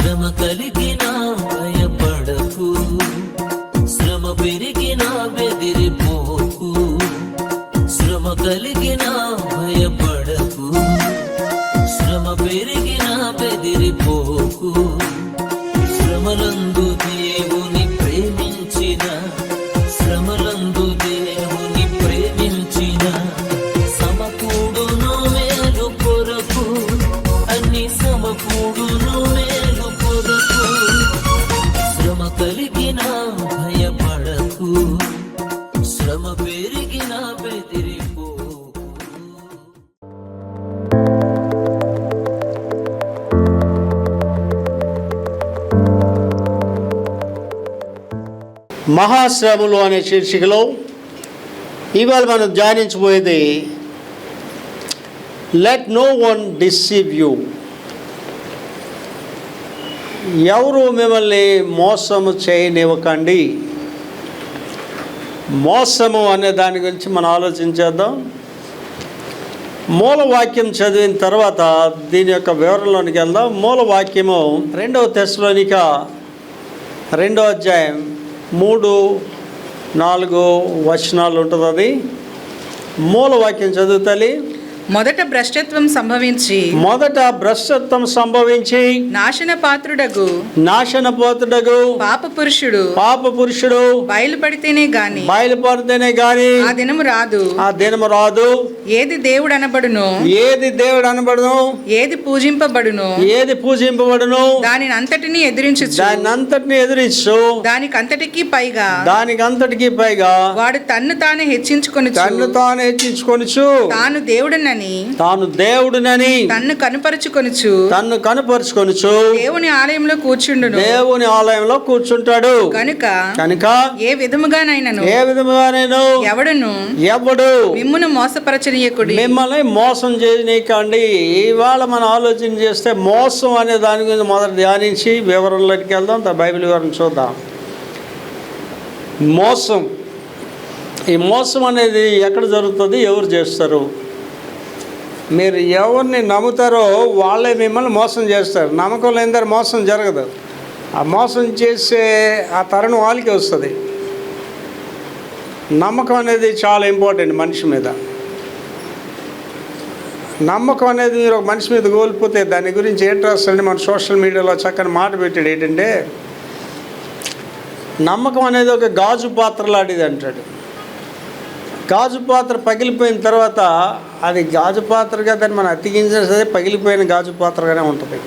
శ్రమ కలిగినా భయపడకు, శ్రమ పెరిగినా బెదిరిపోకు. శ్రమ కలిగినా భయపడకు, శ్రమ పెరిగినా బెదిరిపోకు. శ్రమలందు దేవుని ప్రేమించిన, శ్రమలందు దేవుని ప్రేమించిన సమకూడును మేలు కొరకు, అన్ని సమకూడును మేలు కొరకు. శ్రమ కలిగినా భయపడకు, శ్రమ పెరిగినా బెదిరిపోకు. మహాశ్రమలు అనే శీర్షికలో ఇవాళ మనం ధ్యానించబోయేది let no one deceive you. ఎవరు మిమ్మల్ని మోసము చేయనివ్వకండి. మోసము అనే దాని గురించి మనం ఆలోచించేద్దాం. మూల వాక్యం చదివిన తర్వాత దీని యొక్క వివరణలోనికి వెళ్దాం. మూల వాక్యము 2వ తెస్సలోనిక 2వ అధ్యాయం 3-4 వచనాలు ఉంటుంది. అది మూల వాక్యం చదువుతలి. మొదట భ్రష్టత్వం సంభవించి నాశన పాత్రుడగు పాప పురుషుడు బయలుపడితేనే గాని ఆ దినము రాదు. ఏది దేవుడు అనబడును, ఏది పూజింపబడును దానిని అంతటిని ఎదిరించు. దానికంతటికి పైగా వాడు తన్ను తానే హెచ్చించుకొనుచు తాను దేవుడునని తన్ను కనుపరుచుకొనుచు దేవుని ఆలయంలో కూర్చుంటాడు. కనుక ఏ విధముగానైనను ఎవడు మిమ్మును మిమ్మల్ని మోసం చేయనీకండి. ఇవాళ మనం ఆలోచన చేస్తే మోసం అనే దాని గురించి మొదట ధ్యానించి వివరణలోకి వెళ్దాం. బైబిల్ వివరణ చూద్దాం. ఈ మోసం అనేది ఎక్కడ జరుగుతుంది, ఎవరు చేస్తారు? మీరు ఎవరిని నమ్ముతారో వాళ్ళే మిమ్మల్ని మోసం చేస్తారు. నమ్మకం లేని దగ్గర మోసం జరగదు. ఆ మోసం చేసే ఆ తరుణం వాళ్ళకి వస్తుంది. నమ్మకం అనేది చాలా ఇంపార్టెంట్ మనిషి మీద. నమ్మకం అనేది మీరు ఒక మనిషి మీద కోల్పోతే దాని గురించి ఏంటి రాస్తారండి? మన సోషల్ మీడియాలో చక్కని మాట పెట్టాడు. ఏంటంటే నమ్మకం అనేది ఒక గాజు పాత్ర లాంటిది అంటాడు. గాజు పాత్ర పగిలిపోయిన తర్వాత అది గాజు పాత్రగా దాన్ని మనం అతికించిన సరే పగిలిపోయిన గాజు పాత్రగానే ఉంటుంది.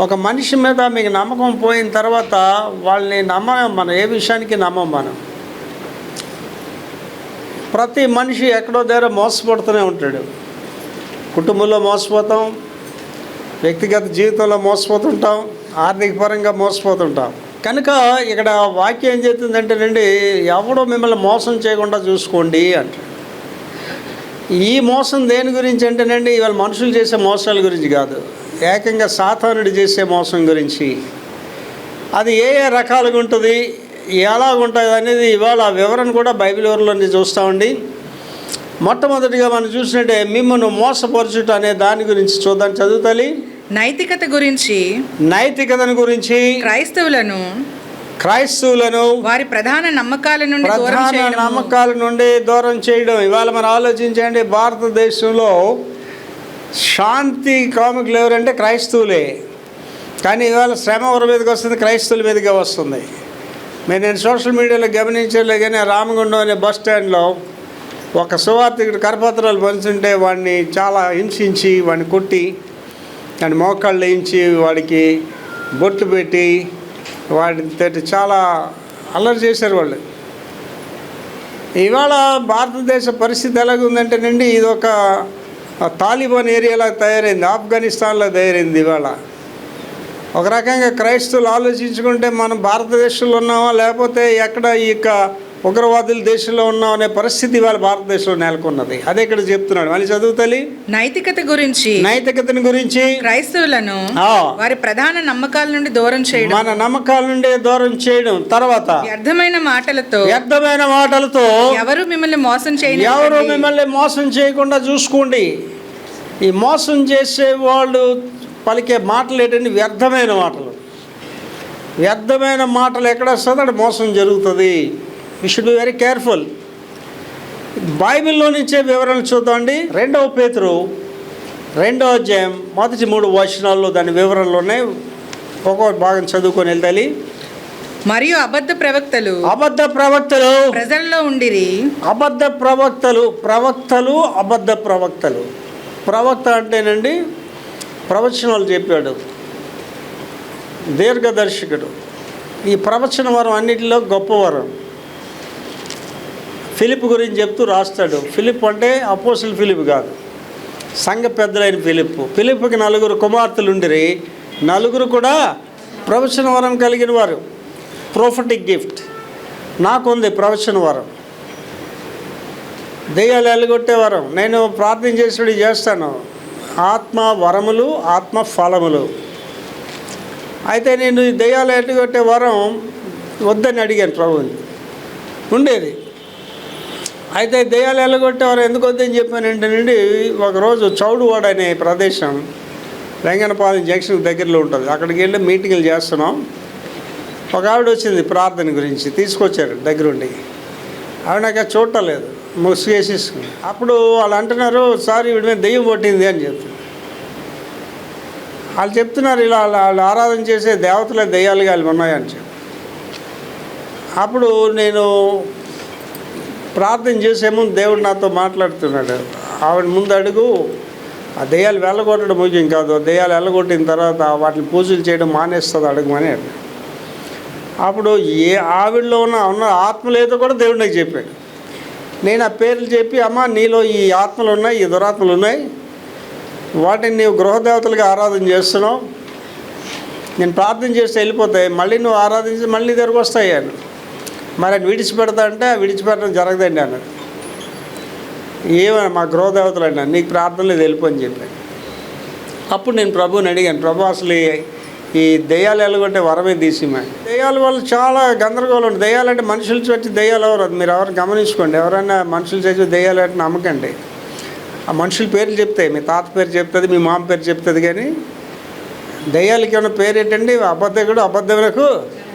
ఒక మనిషి మీద మీకు నమ్మకం పోయిన తర్వాత వాళ్ళని మనం ఏ విషయానికి మనం ప్రతి మనిషి ఎక్కడో దగ్గర మోసపడుతూనే ఉంటాడు. కుటుంబంలో మోసపోతాం, వ్యక్తిగత జీవితంలో మోసపోతుంటాం, ఆర్థిక పరంగా మోసపోతుంటాం. కనుక ఇక్కడ వాక్యం ఏం చెప్తుందంటేనండి, ఎవడో మిమ్మల్ని మోసం చేయకుండా చూసుకోండి అంటారు. ఈ మోసం దేని గురించి అంటేనండి, ఇవాళ మనుషులు చేసే మోసాల గురించి కాదు, ఏకంగా సాతానుడు చేసే మోసం గురించి. అది ఏ రకాలుగా ఉంటుంది, ఎలాగుంటుంది అనేది ఇవాళ వివరణ కూడా బైబిల్ వివరణలో చూస్తామండి. మొట్టమొదటిగా మనం చూసినట్టే మిమ్మల్ని మోసపరచుట అనే దాని గురించి చూద్దాం. చదువుతాలి. నైతికతను గురించి క్రైస్తవులను వారి ప్రధాన నమ్మకాల నుండి దూరం చేయడం. ఇవాళ మనం ఆలోచించండి, భారతదేశంలో శాంతి కాముకులు ఎవరంటే క్రైస్తవులే. కానీ ఇవాళ శ్రమ ఎవరి మీదకి వస్తుంది? క్రైస్తవుల మీదగా వస్తుంది. నేను సోషల్ మీడియాలో గమనించలే కానీ రామగుండం అనే బస్ స్టాండ్లో ఒక సువార్థికుడు కరపత్రాలు పంచుంటే వాడిని చాలా హింసించి, వాడిని కొట్టి, వాడిని మోకాళ్ళు వేయించి, వాడికి బొట్టు పెట్టి, వాడితో చాలా అల్లరి చేశారు వాళ్ళు. ఇవాళ భారతదేశ పరిస్థితి ఎలాగుందంటేనండి, ఇది ఒక తాలిబాన్ ఏరియాలో తయారైంది, ఆఫ్ఘనిస్తాన్లో తయారైంది. ఇవాళ ఒక రకంగా క్రైస్తవులు ఆలోచించుకుంటే మనం భారతదేశంలో ఉన్నామా లేకపోతే ఎక్కడ ఈ ఉగ్రవాదుల దేశంలో ఉన్నాం అనే పరిస్థితి ఇవాళ భారతదేశంలో నెలకొన్నది. అదే ఇక్కడ చెప్తున్నాడు. మళ్ళీ చదువుతలి. నైతికతను గురించి క్రైస్తవులను వారి ప్రధాన నమ్మకాల నుండి దూరం చేయడం, మన నమ్మకాల నుండి దూరం చేయడం. తర్వాత వ్యర్థమైన మాటలతో ఎవరు మిమ్మల్ని మోసం చేయకుండా చూసుకోండి. ఈ మోసం చేసే వాళ్ళు పలికే మాటలు ఏంటంటే వ్యర్థమైన మాటలు. వ్యర్థమైన మాటలు ఎక్కడ వస్తుందో అక్కడ మోసం జరుగుతుంది. You should be very careful. బైబిల్లో నుంచే వివరణ చూద్దామండి. 2 పేతురు 2వ అధ్యాయం మొదటి 3 వచనాల్లో దాని వివరణలు ఉన్నాయి. ఒక్కొక్క భాగం చదువుకొని వెళ్తాలి. మరియు అబద్ధ ప్రవక్తలు ప్రజల్లో ఉండిరి. అబద్ధ ప్రవక్తలు అబద్ధ ప్రవక్తలు. ప్రవక్త అంటేనండి ప్రవచనాలు చెప్పాడు, దీర్ఘదర్శకుడు. ఈ ప్రవచన వరం అన్నిటిలో గొప్ప వరం. ఫిలిప్ గురించి చెప్తూ రాస్తాడు. ఫిలిప్ అంటే అపోస్తుల ఫిలిప్ కాదు, సంఘ పెద్దలైన ఫిలిప్కి 4 కుమార్తెలు ఉండిరి. 4 కూడా ప్రవచన వరం కలిగిన వారు. ప్రొఫెటిక్ గిఫ్ట్ నాకుంది, ప్రవచన వరం, దెయ్యాలు ఎల్లగొట్టే వరం. నేను ప్రార్థన చేసి చేస్తాను. ఆత్మ వరములు, ఆత్మ ఫలములు. అయితే నేను ఈ దెయ్యాలు ఎల్లగొట్టే వరం వద్దని అడిగాను ప్రభువుని, ఉండేది. అయితే దెయ్యాలు ఎల్లగొట్టే వరం ఎందుకు వద్దని చెప్పానంటేనండి, ఒకరోజు చౌడువాడ అనే ప్రదేశం వెంగనపాలెం జంక్షన్ దగ్గరలో ఉంటుంది. అక్కడికి వెళ్ళి మీటింగులు చేస్తున్నాం. ఒక ఆవిడ వచ్చింది ప్రార్థన గురించి, తీసుకొచ్చారు దగ్గరుండి. ఆవిడ నాకు చూడలేదు, ముసుగు వేసేసుకుని. అప్పుడు వాళ్ళు అంటున్నారు, సార్ వీడి మీద దెయ్యం పట్టింది అని చెప్తున్నారు. వాళ్ళు చెప్తున్నారు, ఇలా వాళ్ళు ఆరాధన చేసే దేవతలే దెయ్యాలు గాలి ఉన్నాయని చెప్పి. అప్పుడు నేను ప్రార్థన చేసే ముందు దేవుడు నాతో మాట్లాడుతున్నాడు. ఆవిడ ముందు అడుగు, ఆ దెయ్యాలు వెళ్ళగొట్టడం ముఖ్యం కాదు, దెయ్యాలు వెళ్ళగొట్టిన తర్వాత వాటిని పూజలు చేయడం మానేస్తుంది అడగమని. అప్పుడు ఆవిడలో ఉన్న ఆత్మలేదో కూడా దేవుడు నాకు చెప్పాడు. నేను ఆ పేర్లు చెప్పి, అమ్మ నీలో ఈ ఆత్మలు ఉన్నాయి, ఈ దురాత్మలు ఉన్నాయి, వాటిని నీవు గృహదేవతలుగా ఆరాధన చేస్తున్నావు, నేను ప్రార్థన చేస్తే వెళ్ళిపోతాయి, మళ్ళీ నువ్వు ఆరాధించి మళ్ళీ దగ్గరకు వస్తాయి అని. మరి ఆయన విడిచిపెడతా అంటే విడిచిపెట్టడం జరగదండి అన్నాడు. ఏమన్నా మా గృహదేవతలు అన్నాను, నీకు ప్రార్థన లేదు వెళ్ళిపోని చెప్పాను. అప్పుడు నేను ప్రభువుని అడిగాను, ప్రభు అసలు ఈ దెయ్యాలు ఎలాగొంటే వరమే తీసిమని. దెయ్యాల వల్ల చాలా గందరగోళం ఉంటుంది. దెయ్యాలు అంటే మనుషులు వచ్చి దెయ్యాలు ఎవరు, అది మీరు ఎవరు గమనించుకోండి. ఎవరైనా మనుషులు చేసి దెయ్యాలు అంటే నమ్మకండి. ఆ మనుషుల పేర్లు చెప్తాయి, మీ తాత పేరు చెప్తుంది, మీ మామ పేరు చెప్తుంది. కానీ దెయ్యాలకి ఏమైనా పేరు ఏంటండి, అబద్ధకుడు అబద్ధమునకు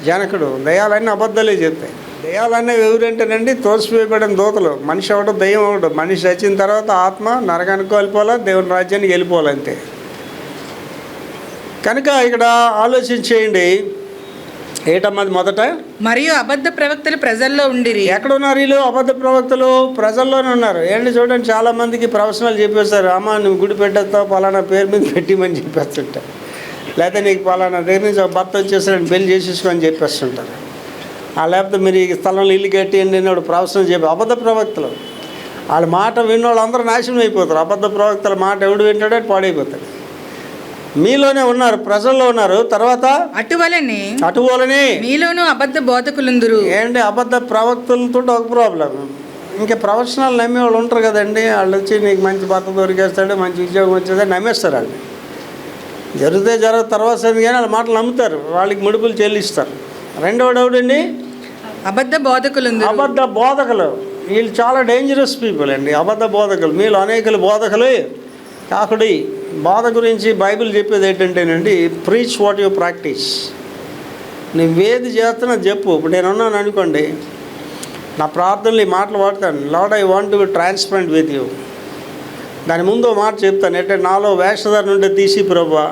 జనకుడు. దెయ్యాలన్నీ అబద్ధాలే చెప్తాయి. దెయ్యాలన్నీ ఎవరంటేనండి తోసివేయబడిన దూతలు. మనిషి అవడం దెయ్యం అవడం. మనిషి చచ్చిన తర్వాత ఆత్మ నరకానికి వెళ్ళిపోవాలా, దేవుని రాజ్యానికి వెళ్ళిపోవాలంతే. కనుక ఇక్కడ ఆలోచన చేయండి. ఏటమ్మది మొదట, మరియు అబద్ధ ప్రవక్తలు ప్రజల్లో ఉండిరి. ఎక్కడున్నారు వీళ్ళు? అబద్ధ ప్రవక్తలు ప్రజల్లోనే ఉన్నారు. ఏంటి చూడండి, చాలామందికి ప్రవచనాలు చెప్పేస్తారు. అమ్మ నువ్వు గుడి పెట్టేస్తావు, పలానా పేరు మీద పెట్టిమని చెప్పేస్తుంటారు. లేకపోతే నీకు పలానా దగ్గర నుంచి భర్త వచ్చేసారని పెళ్లి చేసేసుకొని చెప్పేస్తుంటారు. లేకపోతే మీరు ఈ స్థలంలో ఇల్లు కట్టేయండి అన్నాడు ప్రవచనం చెప్పి. అబద్ధ ప్రవక్తలు వాళ్ళ మాట విన్నోళ్ళు అందరూ నాశనం అయిపోతారు. అబద్ధ ప్రవక్తల మాట ఎవడు వింటాడో పాడైపోతాడు. మీలోనే ఉన్నారు, ప్రజల్లో ఉన్నారు. తర్వాత అటువలనే మీలోనూ అబద్ధ బోధకులుందురు. ఏంటి అబద్ధ ప్రవక్తలతో ఒక ప్రాబ్లం. ఇంకా ప్రవచనాలు నమ్మేవాళ్ళు ఉంటారు కదండి. వాళ్ళు వచ్చి నీకు మంచి భర్త దొరికేస్తాడు, మంచి ఉద్యోగం వచ్చేదని నమ్మేస్తారు. వాళ్ళు జరిగితే తర్వాత కానీ వాళ్ళ మాటలు నమ్ముతారు, వాళ్ళకి ముడుపులు చెల్లిస్తారు. రెండవ డౌట్ అండి, అబద్ధ బోధకులు. వీళ్ళు చాలా డేంజరస్ పీపుల్ అండి, అబద్ధ బోధకులు. మీలో అనేకలు బోధకులు కాకుడి. బోధ గురించి బైబిల్ చెప్పేది ఏంటంటేనండి, ప్రీచ్ వాట్ యు ప్రాక్టీస్. నువ్వేది చేస్తున్నా చెప్పు. ఇప్పుడు నేను ఉన్నాను అనుకోండి, నా ప్రార్థనలు ఈ మాటలు వాడతాను, lord I want to be transparent with you. దాని ముందు మాట చెప్తాను, అంటే నాలో వేషధారణ ఉంటే తీసి ప్రభా,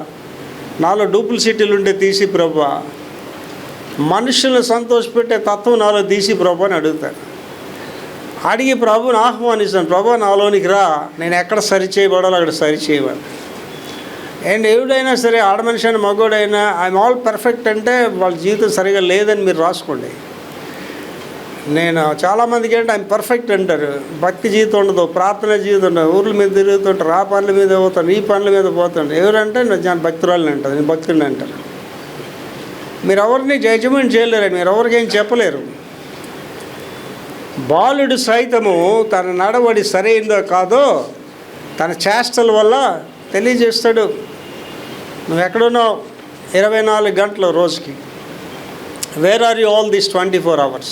నాలో డూప్లిసిటీలు ఉంటే తీసి ప్రభా, మనుషులను సంతోషపెట్టే తత్వం నాలో తీసి ప్రభు అని అడుగుతాను. అడిగి ప్రభుని ఆహ్వానిస్తాను, ప్రభు నాలోనికి రా, నేను ఎక్కడ సరి చేయబడాలో అక్కడ సరి చేయవాలి. అండ్ ఎవడైనా సరే, ఆడ మనిషి అయినా మగోడైనా, ఐఎమ్ ఆల్ పర్ఫెక్ట్ అంటే వాళ్ళ జీవితం సరిగా లేదని మీరు రాసుకోండి. నేను చాలామందికి ఏంటి ఐఎమ్ పర్ఫెక్ట్ అంటారు, భక్తి జీవితం ఉండదు, ప్రార్థన జీవితం ఉండదు, ఊర్ల మీద తిరుగుతుంటారు, ఆ పనుల మీద పోతాను, ఈ పనుల మీద పోతాను. ఎవరంటే నేను భక్తురాలని అంటారు, నేను భక్తుడిని అంటారు. మీరు ఎవరిని జడ్జిమెంట్ చేయలేరండి, మీరు ఎవరికి ఏం చెప్పలేరు. బాలుడు సైతము తన నడవడి సరైందో కాదో తన చేష్టల వల్ల తెలియజేస్తాడు. నువ్వు ఎక్కడున్నావు 24 గంటలు రోజుకి? Where are you all this 24 hours?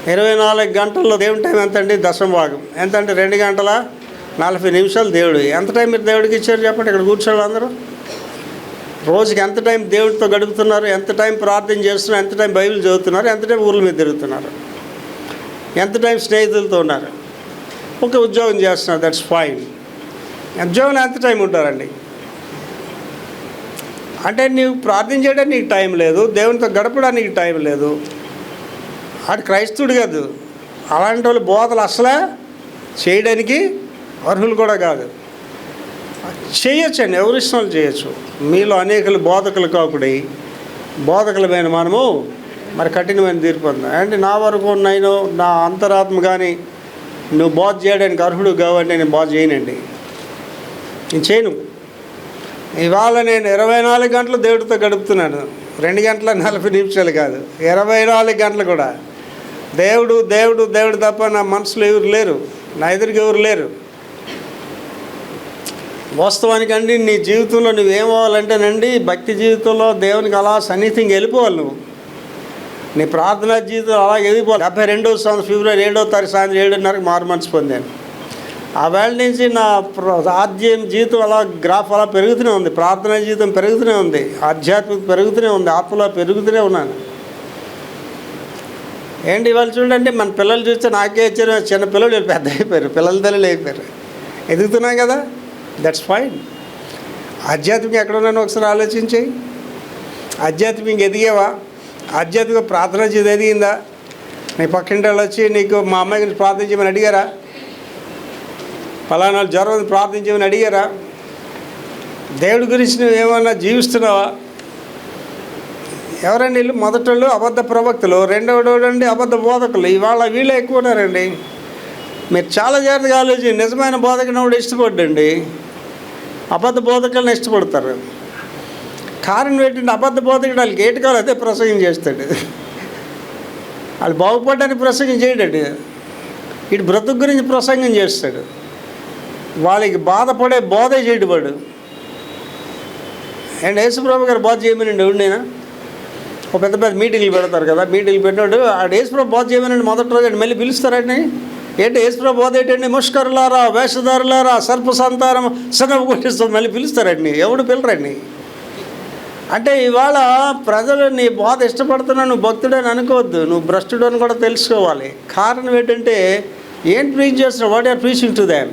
24 గంటల్లో దేవుని టైం ఎంత అండి? దశమభాగం ఎంత అంటే 2 గంటల 40 నిమిషాలు దేవుడు. ఎంత టైం మీరు దేవుడికి ఇచ్చారు చెప్పండి? ఇక్కడ కూర్చోవాలి అందరూ రోజుకి ఎంత టైం దేవుడితో గడుపుతున్నారు, ఎంత టైం ప్రార్థన చేస్తున్నారు, ఎంత టైం బైబిల్ చదువుతున్నారు, ఎంత టైం ఊర్ల మీద తిరుగుతున్నారు, ఎంత టైం స్నేహితులతో ఉన్నారు, ఒక ఉద్యోగం చేస్తున్నారు, దట్స్ ఫైన్. ఉద్యోగంలో ఎంత టైం ఉంటారండి? అంటే నీవు ప్రార్థన చేయడానికి నీకు టైం లేదు, దేవునితో గడపడానికి టైం లేదు. ఆడు క్రైస్తవుడు కాదు. అలాంటి వాళ్ళు బోధలు అసలే చేయడానికి అర్హులు కూడా కాదు. చేయొచ్చండి, ఎవరి ఇష్టం చేయొచ్చు. మీలో అనేకలు బోధకులు కాకుడి, బోధకులమైన మనము మరి కఠినమైన తీర్పు పొందాం. అంటే నా వరకు నేను నా అంతరాత్మ కానీ నువ్వు బోధ చేయడానికి అర్హుడు కావంటే నేను బోధ చేయనండి, నేను చేయను. ఇవాళ నేను 24 గంటలు దేవుడితో గడుపుతున్నాను. 2 గంటల 40 నిమిషాలు కాదు, 24 గంటలు కూడా దేవుడు దేవుడు దేవుడు తప్ప నా మనసులో ఎవరు లేరు, నా ఎదురుగా ఎవరు లేరు. వాస్తవానికండి నీ జీవితంలో నువ్వేమవ్వాలంటేనండి, భక్తి జీవితంలో దేవునికి అలా సన్నిహితంగా వెళ్ళిపోవాలి. నువ్వు నీ ప్రార్థనా జీవితం అలా వెళ్ళిపోవాలి. 72వ సంవత్సరం ఫిబ్రవరి 7వ తారీఖు సాయంత్రం 7:30కి మారు మనసు పొందాను. ఆ వేళ నుంచి నా ఆధ్యాత్మిక జీవితం అలా గ్రాఫ్ అలా పెరుగుతూనే ఉంది, ప్రార్థనా జీవితం పెరుగుతూనే ఉంది, ఆధ్యాత్మిక పెరుగుతూనే ఉంది, ఆత్మలో పెరుగుతూనే ఉన్నాను. ఏంటి ఇవాళ చూడండి, మన పిల్లలు చూస్తే నాకే వచ్చారు, చిన్న పిల్లలు వీళ్ళు పెద్ద అయిపోయారు, పిల్లల తల్లిలు అయిపోయారు, ఎదుగుతున్నాం కదా, దట్స్ ఫైన్. ఆధ్యాత్మిక ఎక్కడ ఉన్నాను ఒకసారి ఆలోచించి. ఆధ్యాత్మిక ఎదిగేవా? ఆధ్యాత్మిక ప్రార్థన చేసి ఎదిగిందా? నీ పక్కింటి వాళ్ళు వచ్చి నీకు మా అమ్మాయి గురించి ప్రార్థన చేయమని అడిగారా? పలానా జ్వరం ప్రార్థన చేయమని అడిగారా? దేవుడి గురించి నువ్వు ఏమన్నా జీవిస్తున్నావా? ఎవరండి వీళ్ళు? మొదటోళ్ళు అబద్ధ ప్రవక్తలు, రెండవడండి అబద్ధ బోధకులు. ఇవాళ వీళ్ళే ఎక్కువ ఉన్నారండి. మీరు చాలా జాగ్రత్తగా ఆలోచించి. నిజమైన బోధకుని కూడా ఇష్టపడ్డండి, అబద్ధ బోధకులను ఇష్టపడతారు. కారణం ఏంటంటే అబద్ధ బోధకుడు వాళ్ళకి ఏటి కావాలి అదే ప్రసంగం చేస్తాడు. వాళ్ళు బాగుపడడానికి ప్రసంగం చేయడండి, ఇటు బ్రతుకు గురించి ప్రసంగం చేస్తాడు. వాళ్ళకి బాధపడే బోధే చేయడు వాడు. అండ్ యేసుప్రభు గారు బోధ చేయమనండి ఎవరినైనా. ఒక పెద్ద పెద్ద మీటింగ్లు పెడతారు కదా, మీటింగ్లు పెట్టినాడు ఆడు యేసుప్రభు బోధ చేయమనండి మొదటి రోజు అండి, మళ్ళీ పిలుస్తారండి. ఏంటి యేసుప్రభు బోధ ఏంటండి? ముష్కరులారా, వేషధారులారా, సర్ప సంతానం సగం కొట్టిస్తుంది, మళ్ళీ పిలుస్తారండి. ఎవడు పిల్లరండి? అంటే ఇవాళ ప్రజలు నీ బోధ ఇష్టపడుతున్నా, నువ్వు భక్తుడని అనుకోవద్దు, నువ్వు భ్రష్టుడు అని కూడా తెలుసుకోవాలి. కారణం ఏంటంటే ఏం ప్రీచ్ చేస్తున్నావు? What are preaching to them?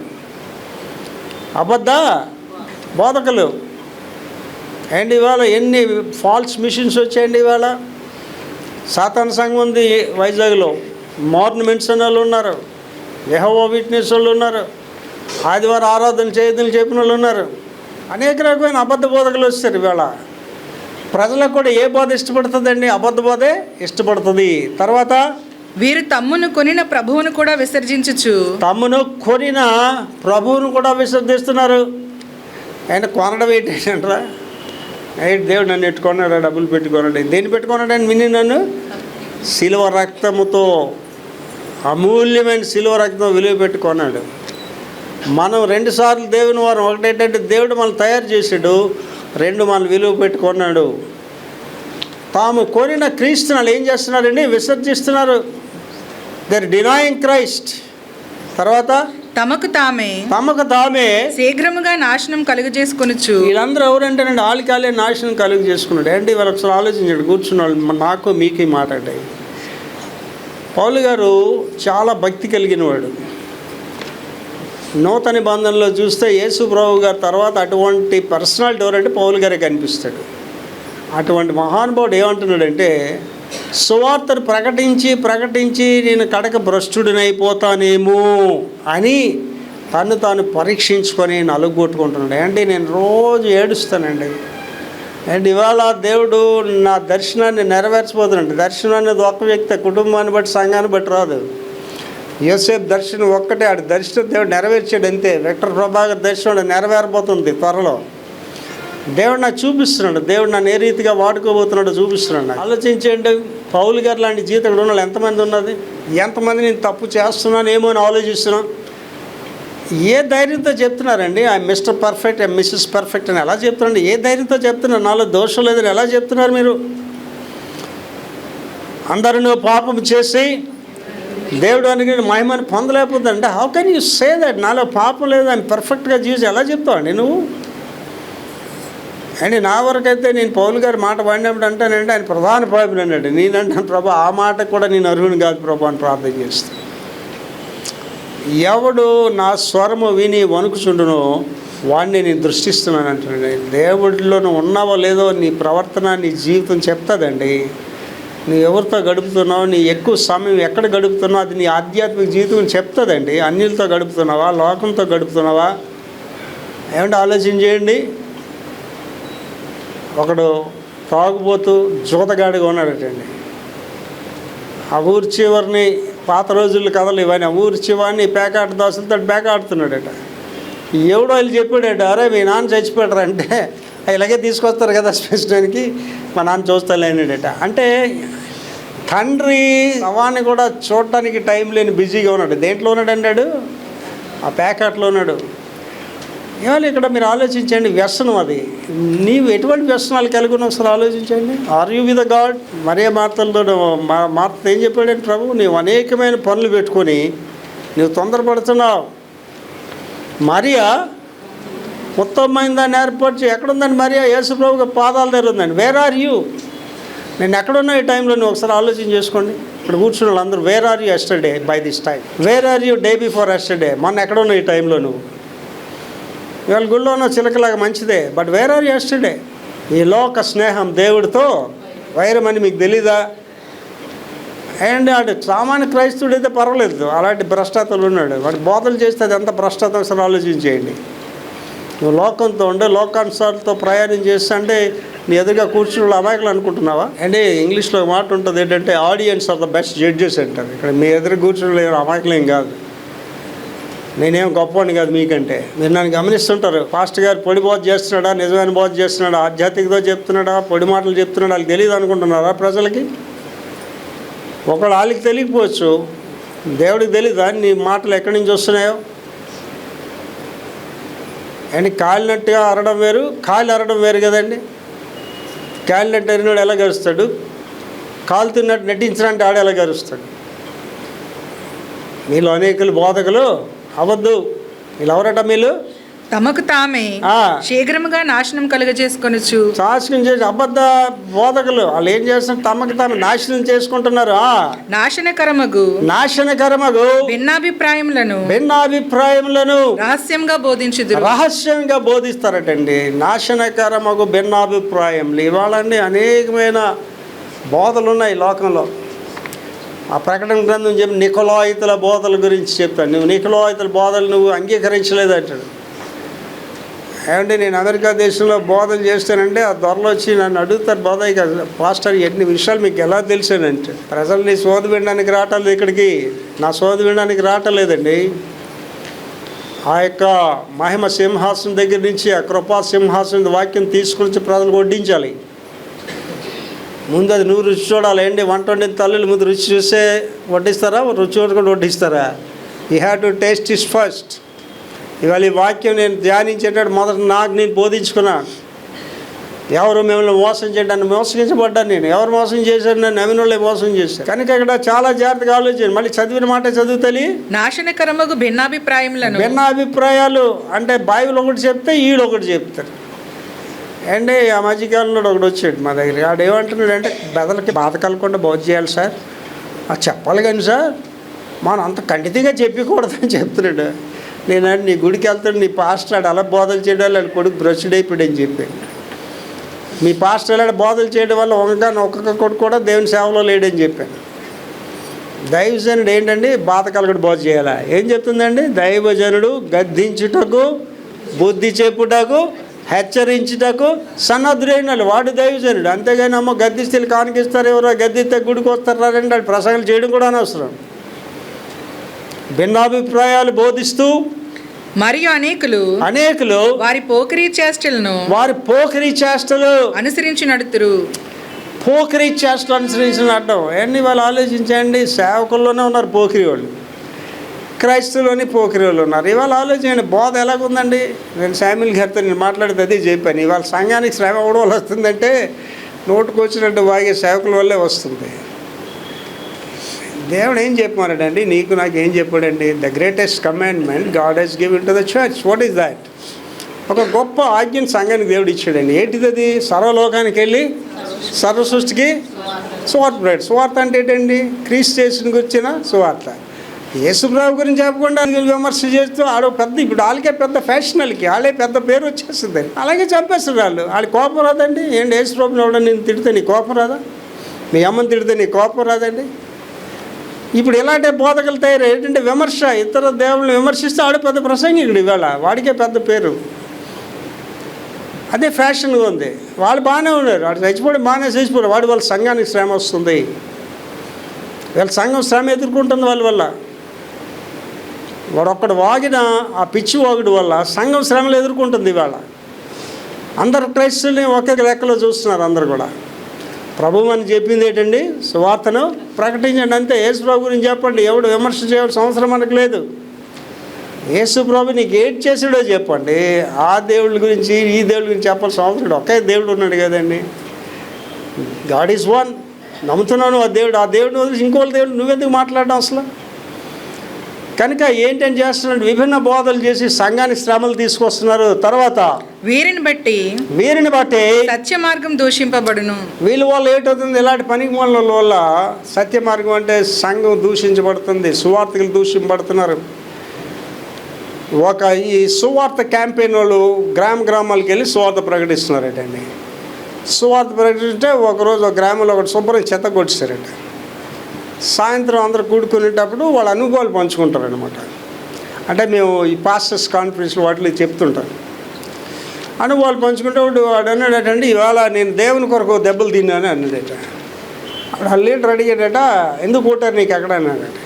అబద్ధ బోధకులు. అండ్ ఇవాళ ఎన్ని ఫాల్స్ మిషన్స్ వచ్చాయండి. ఇవాళ సాతాన్ సంఘం ఉంది వైజాగ్లో, మార్నమెంట్స్ అనే వాళ్ళు ఉన్నారు, యెహోవా విట్నెస్ వాళ్ళు ఉన్నారు, ఆదివారం ఆరాధన చేయదని చెప్పిన వాళ్ళు ఉన్నారు. అనేక రకమైన అబద్ధ బోధకులు వస్తారు. ఇవాళ ప్రజలకు కూడా ఏ బోధ ఇష్టపడుతుందండి? అబద్ధ బోధే ఇష్టపడుతుంది. తర్వాత వీరు తమ్మును కొనిన ప్రభువును కూడా విసర్జించుచు. తమ్మును కొనిన ప్రభువును కూడా విసర్జిస్తున్నారు. ఆయన కొనడం ఏంటంటారా? దేవుడు నన్ను ఎట్టుకున్నాడు, డబ్బులు పెట్టుకున్నాడు. దేన్ని పెట్టుకున్నాడు అని విని నన్ను శిలువ రక్తముతో, అమూల్యమైన శిలువ రక్తం విలువ పెట్టుకున్నాడు. మనం 2 సార్లు దేవుని వారం. ఒకటేంటంటే దేవుడు మనల్ని తయారు చేశాడు, 2 మనం విలువ పెట్టుకున్నాడు. తాము కొనిన క్రీస్తుని వాళ్ళు ఏం చేస్తున్నారండి? విసర్జిస్తున్నారు. They are denying Christ. తర్వాత తమకు తామే శీఘ్రముగా నాశనం కలుగజేసుకొనుచు. వీళ్ళందరూ ఎవరంటేనండి ఆలికాలే నాశనం కలుగు చేసుకున్నాడు. ఏంటి వాళ్ళు ఒకసారి ఆలోచించాడు, కూర్చున్నాడు. నాకు మీకు మాట్లాడాయి. పౌలు గారు చాలా భక్తి కలిగిన వాడు. నూతన నిబంధనలో చూస్తే యేసు ప్రభు గారి తర్వాత అటువంటి పర్సనాలిటీ ఎవరంటే పౌలు గారే కనిపిస్తాడు. అటువంటి మహానుభావుడు ఏమంటున్నాడంటే, సువార్తను ప్రకటించి నేను కడక భ్రష్టుడినైపోతానేమో అని తను తాను పరీక్షించుకొని నలుగొట్టుకుంటున్నాడు. అంటే నేను రోజు ఏడుస్తానండి. అండ్ ఇవాళ దేవుడు నా దర్శనాన్ని నెరవేర్చబోతున్నాడు. దర్శనం అనేది ఒక వ్యక్తి, కుటుంబాన్ని బట్టి, సంఘాన్ని బట్టి రాదు. యోసేపు దర్శనం ఒక్కటే, ఆడి దర్శనం దేవుడు నెరవేర్చాడు అంతే. విక్టర్ ప్రభాకర్ దర్శనం నెరవేరబోతుంది త్వరలో. దేవుడు నాకు చూపిస్తున్నాడు, దేవుడు నన్ను ఏ రీతిగా వాడుకోబోతున్నాడో చూపిస్తున్నాడు. ఆలోచించండి, పౌలు గారు లాంటి జీవితం ఉన్న వాళ్ళు ఎంతమంది ఉన్నది? ఎంతమంది నేను తప్పు చేస్తున్నానేమో అని ఆలోచిస్తున్నాను. ఏ ధైర్యంతో చెప్తున్నారండి? I mister perfect, I missus perfect అని ఎలా చెప్తున్నారండి? ఏ ధైర్యంతో చెప్తున్నారు? నాలో దోషం లేదని ఎలా చెప్తున్నారు మీరు? అందరూ నువ్వు పాపం చేసి దేవుడు అని మహిమని పొందలేకపోతుందంటే how can you say that? నాలో పాపం లేదు, ఆయన పర్ఫెక్ట్గా జీవించి ఎలా చెప్తావండి నువ్వు? అండి నా వరకైతే నేను పౌలు గారి మాట వాడినప్పుడు అంటానంటే ఆయన ప్రధాన పాపి అన్నాడు. నేనంటాను ప్రభా ఆ మాట కూడా నేను అర్హుని కాదు ప్రభా అని ప్రార్థన చేస్తాను. ఎవడు నా స్వరము విని వణుకుచుండునో వాడిని నేను దృష్టిస్తున్నాను అంటాడు. దేవుడిలో నువ్వు ఉన్నావో లేదో నీ ప్రవర్తన నీ జీవితం చెప్తుందండి. నువ్వు ఎవరితో గడుపుతున్నావు, నీ ఎక్కువ సమయం ఎక్కడ గడుపుతున్నావు అది నీ ఆధ్యాత్మిక జీవితం చెప్తుందండి. అన్యులతో గడుపుతున్నావా, లోకంతో గడుపుతున్నావా? ఏమంటే ఆలోచన చేయండి. ఒకడు తాగుబోతూ జూతగాడిగా ఉన్నాడటండి. ఆ ఊరి చివరిని పాత రోజుల్లో కథలు ఇవన్నీ, ఆ ఊరి చివరిని పేకాట దోశలతో పేకాడుతున్నాడట. ఎవడో వాళ్ళు చెప్పాడట, అరే మీ నాన్న చచ్చిపోయాడు అంటే ఇలాగే తీసుకొస్తారు కదా స్పెషల్కి, మా నాన్న చూస్తాలేనాడట. అంటే తండ్రి శవాన్ని కూడా చూడటానికి టైం లేని బిజీగా ఉన్నాడు. దేంట్లో ఉన్నాడు అన్నాడు? ఆ ప్యాకెట్లో ఉన్నాడు. ఇవాళ ఇక్కడ మీరు ఆలోచించండి, వ్యసనం అది. నీవు ఎటువంటి వ్యసనాలు కలిగి ఉన్నావు ఒకసారి ఆలోచించండి. Are you with God? మరే మార్తలతో మార్త ఏం చెప్పాడంటే ప్రభు, నీవు అనేకమైన పనులు పెట్టుకొని నువ్వు తొందరపడుతున్నావు. మరియా ఉత్తమమైన దాన్ని ఏర్పరిచి ఎక్కడుందండి మరియా? యేసు ప్రభుకి పాదాల దగ్గర ఉందండి. Where are you? నేను ఎక్కడున్నా ఈ టైంలో నువ్వు ఒకసారి ఆలోచన చేసుకోండి. ఇక్కడ కూర్చున్న వాళ్ళందరూ where are you yesterday by this time? Where are you day before yesterday? మొన్న ఎక్కడున్నా ఈ టైంలో నువ్వు? ఇవాళ గుళ్ళో ఉన్న చిలకలాగా మంచిదే, but where are you yesterday? ఈ లోక స్నేహం దేవుడితో వైరమని మీకు తెలీదా? అండ్ వాడు సామాన్య క్రైస్తవుడు అయితే పర్వాలేదు, అలాంటి భ్రష్టతలు ఉన్నాడు. వాడు బోధలు చేస్తే అది ఎంత భ్రష్టత ఒకసారి ఆలోచించేయండి. నువ్వు లోకంతో ఉండే లోకానుసార్లతో ప్రయాణం చేస్తా అంటే నీ ఎదురుగా కూర్చున్న అమాయకులు అనుకుంటున్నావా? అంటే ఇంగ్లీష్లో మాట ఉంటుంది ఏంటంటే audience are the best judges అంటారు. ఇక్కడ మీ ఎదురు కూర్చున్న అమాయకులేం కాదు. నేనేం గొప్పవాడిని కాదు మీకంటే. మీరు నన్ను గమనిస్తుంటారు, పాస్టర్ గారు పొడి బోధ చేస్తున్నాడా, నిజమైన బోధ చేస్తున్నాడా, ఆధ్యాత్మికతో చెప్తున్నాడా, పొడి మాటలు చెప్తున్నాడా, వాళ్ళకి తెలియదు అనుకుంటున్నారా ప్రజలకి? ఒకళ్ళు వాళ్ళకి తెలియకపోవచ్చు, దేవుడికి తెలీదా నీ మాటలు ఎక్కడి నుంచి వస్తున్నాయో? అండ్ కాలినట్టుగా అరడం వేరు, కాలు అరడం వేరు కదండి. కాలినట్టు అరినాడు ఎలా గరుస్తాడు? కాలు తిన్నట్టు నటించినట్టు ఆడు ఎలా గరుస్తాడు? మీలో అనేకులు బోధకులు అవద్దు. వీళ్ళు ఎవరట? మీలు తమకు తామే శీఘ్రముగా నాశనం కలుగజేసుకొనొచ్చు. నాశనం చేసి అబద్ధ బోధకులు వాళ్ళు ఏం చేస్తున్నారు? తమకు తాము నాశనం చేసుకుంటున్నారు. నాశనకరమగు భిన్నాభిప్రాయములను రహస్యంగా బోధిస్తారటండి. నాశనకరమగు భిన్నాభిప్రాయములు. ఇవాళండి అనేకమైన బోధలు ఉన్నాయి లోకంలో. ఆ ప్రకటన గ్రంథం చెప్పి నికోలాయితుల బోధల గురించి చెప్తాను. నువ్వు నికోలాయితుల బోధలు నువ్వు అంగీకరించలేదు అంటాడు. ఏమంటే నేను అమెరికా దేశంలో బోధలు చేస్తానంటే ఆ దొరలు వచ్చి నన్ను అడుగుతారు, బోధ పాస్టర్ ఎన్ని విషయాలు మీకు ఎలా తెలిసానంటే, ప్రజల్ని సోది వినడానికి రావట్లేదు ఇక్కడికి, నా సోది వినడానికి రావట్లేదండి. ఆ యొక్క మహిమ సింహాసనం దగ్గర నుంచి ఆ కృపా సింహాసనం వాక్యం తీసుకొచ్చి ప్రజలకు వడ్డించాలి. ముందు అది నువ్వు రుచి చూడాలి. ఏంటి వంట వండిన తల్లులు ముందు రుచి చూస్తే వడ్డిస్తారా? రుచి చూడకుండా వడ్డిస్తారా? You have to taste is first. ఇవాళ ఈ వాక్యం నేను ధ్యానించేటప్పుడు మొదట నాకు నేను బోధించుకున్నాను. ఎవరు మిమ్మల్ని మోసం చేయడానికి మోసగించబడ్డాను నేను. ఎవరు మోసం చేశారు? నన్ను నమ్మిన వాళ్ళే మోసం చేశారు. కనుక ఇక్కడ చాలా జాగ్రత్తగా ఆలోచించండి. మళ్ళీ చదివిన మాట చదువుతలే నాశనకరమగు భిన్నాభిప్రాయాలు అంటే బైబిల్ ఒకటి చెప్తే ఈడు ఒకటి చెప్తారు. అండి ఆ మధ్యకాలంలో ఒకటి వచ్చాడు మా దగ్గర. ఆడు ఏమంటున్నాడు అంటే, బెదలకి బాధ కలగకుండా బోధ చేయాలి సార్. చెప్పాలి కానీ సార్, మనం అంత కంటితీగా చెప్పకూడదని చెప్తున్నాడు. నేనంటే నీ గుడికి వెళ్తాడు, నీ పాస్టర్ ఆడు అలా బోధలు చేయడం వల్ల కొడుకు బ్రష్డ్ అయిపోయాడు అని చెప్పాడు. మీ పాస్టర్ అలా బోధలు చేయడం వల్ల ఒక్కొక్క కొడుకు కూడా దేవుని సేవలో లేడని చెప్పాను. దైవజనుడు ఏంటండి బాధ కలగడు బోధ చేయాలా? ఏం చెప్తుందండి? దైవజనుడు గద్దించుటకు, బుద్ధి చెప్పుటకు, హెచ్చరించుటకు సన్నద్ధుడైన వాడు దైవజనుడు. అంతేగాని అమ్మ గద్దిస్తే కానికిస్తారు, ఎవరో గద్దిస్తే గుడికి వస్తారా రండి వాళ్ళు ప్రసంగాలు చేయడం కూడా అనవసరం. భిన్నాభిప్రాయాలు బోధిస్తూ మరియు అనేకులు వారి పోకిరీ చేష్టలు అనుసరించి నడుతురు. పోకిరీ చేష్టలు అనుసరించి నడడం అన్నీ వాళ్ళు ఆలోచించండి. సేవకుల్లోనే ఉన్నారు పోకిరీ వాళ్ళు, క్రైస్తవులోని పోకిరీ వాళ్ళు ఉన్నారు. ఇవాళ ఆలోచించండి బోధ ఎలాగుందండి. నేను శామ్యుల్ గారితో నేను మాట్లాడితే అదే చెప్పాను. ఇవాళ సంఘానికి శ్రమ అవడం వల్ల వస్తుందంటే నోటుకు వచ్చినట్టు వాగే సేవకుల వల్లే వస్తుంది. దేవుడు ఏం చెప్పాడండి? నీకు నాకు ఏం చెప్పాడండి? The greatest commandment God has given to the church. What is that? ఒక గొప్ప ఆజ్ఞను సంఘానికి దేవుడు ఇచ్చాడండి. ఏంటిది అది? సర్వలోకానికి వెళ్ళి సర్వ సృష్టికి సువార్త. సువార్త అంటే ఏంటండి? క్రీస్తు చేసిన గురించిన సువార్త. యేసుప్రభు గురించి చెప్పకుండా విమర్శ చేస్తూ ఆడ పెద్ద, ఇప్పుడు వాళ్ళకే పెద్ద ఫ్యాషనల్కి వాళ్ళే పెద్ద పేరు వచ్చేస్తుంది. అలాగే చంపేస్తారు వాళ్ళు. వాళ్ళకి కోపం రాదండి? ఏంటి యేసుప్రభుని ఎవడో నేను తిడితే నీ కోపం రాదా? మీ అమ్మని తిడితే నీ కోపం రాదండి? ఇప్పుడు ఇలాంటి బోధకులు తయారు ఏంటంటే విమర్శ, ఇతర దేవుళ్ళని విమర్శిస్తే ఆడు పెద్ద ప్రసంగికుడు. ఇవాళ వాడికే పెద్ద పేరు. అదే ఫ్యాషన్గా ఉంది. వాళ్ళు బాగానే ఉన్నారు, వాడు చచ్చిపోవడం బాగానే చచ్చిపోయారు. వాళ్ళ సంఘానికి శ్రమ వస్తుంది, వీళ్ళ సంఘం శ్రమ ఎదుర్కొంటుంది వాళ్ళ వల్ల. వాడు ఒక్కడు వాగిన ఆ పిచ్చి వాగుడు వల్ల సంఘం శ్రమలు ఎదుర్కొంటుంది. ఇవాళ అందరు క్రైస్తుల్ని ఒకే లెక్కలో చూస్తున్నారు అందరు కూడా. ప్రభువు అని చెప్పింది ఏంటండి? సువార్తను ప్రకటించండి అంతే. యేసు ప్రభు గురించి చెప్పండి. ఎవడు విమర్శ చేయాల్సిన అవసరం మనకు లేదు. యేసు ప్రభు నీకు ఏంటి చేసాడో చెప్పండి. ఆ దేవుడి గురించి ఈ దేవుడి గురించి చెప్పాల్సిన అవసరం లేదు. ఒకే దేవుడు ఉన్నాడు కదండి. God is one. నమ్ముతున్నాను ఆ దేవుడిని వదిలేసి ఇంకోళ్ళ దేవుడు నువ్వెందుకు మాట్లాడడం అసలు? కనుక ఏంటని చేస్తున్నాడు? విభిన్న బోధలు చేసి సంఘానికి శ్రమలు తీసుకొస్తున్నారు. తర్వాత వీరిని బట్టి సత్య మార్గం దూషింపబడును. వీళ్ళ వల్ల ఏంటవుతుంది? ఇలాంటి పనికి మూల వల్ల సత్య మార్గం అంటే సంఘం దూషించబడుతుంది, సువార్తకులు దూషింపబడుతున్నారు. ఈ సువార్త క్యాంపెయిన్ వాళ్ళు గ్రామాలకు వెళ్ళి సువార్త ప్రకటిస్తున్నారటండి. సువార్త ప్రకటింటే ఒకరోజు ఒక గ్రామంలో ఒకటి శుభ్రం చెత్త కొట్టేశారట. సాయంత్రం అందరూ కూడుకునేటప్పుడు వాళ్ళ అనుభవాలు పంచుకుంటారనమాట. అంటే మేము ఈ పాస్టర్స్ కాన్ఫరెన్స్లో వాటిలో చెప్తుంటాం. అనుభవాలు పంచుకుంటే వాడు అన్నాడటండి, ఇవాళ నేను దేవుని కొరకు దెబ్బలు తిన్నాను అన్నాడట. అప్పుడు ఆ లీడర్ అడిగాడట, ఎందుకు కొట్టారు నీకు ఎక్కడ అన్నాడట.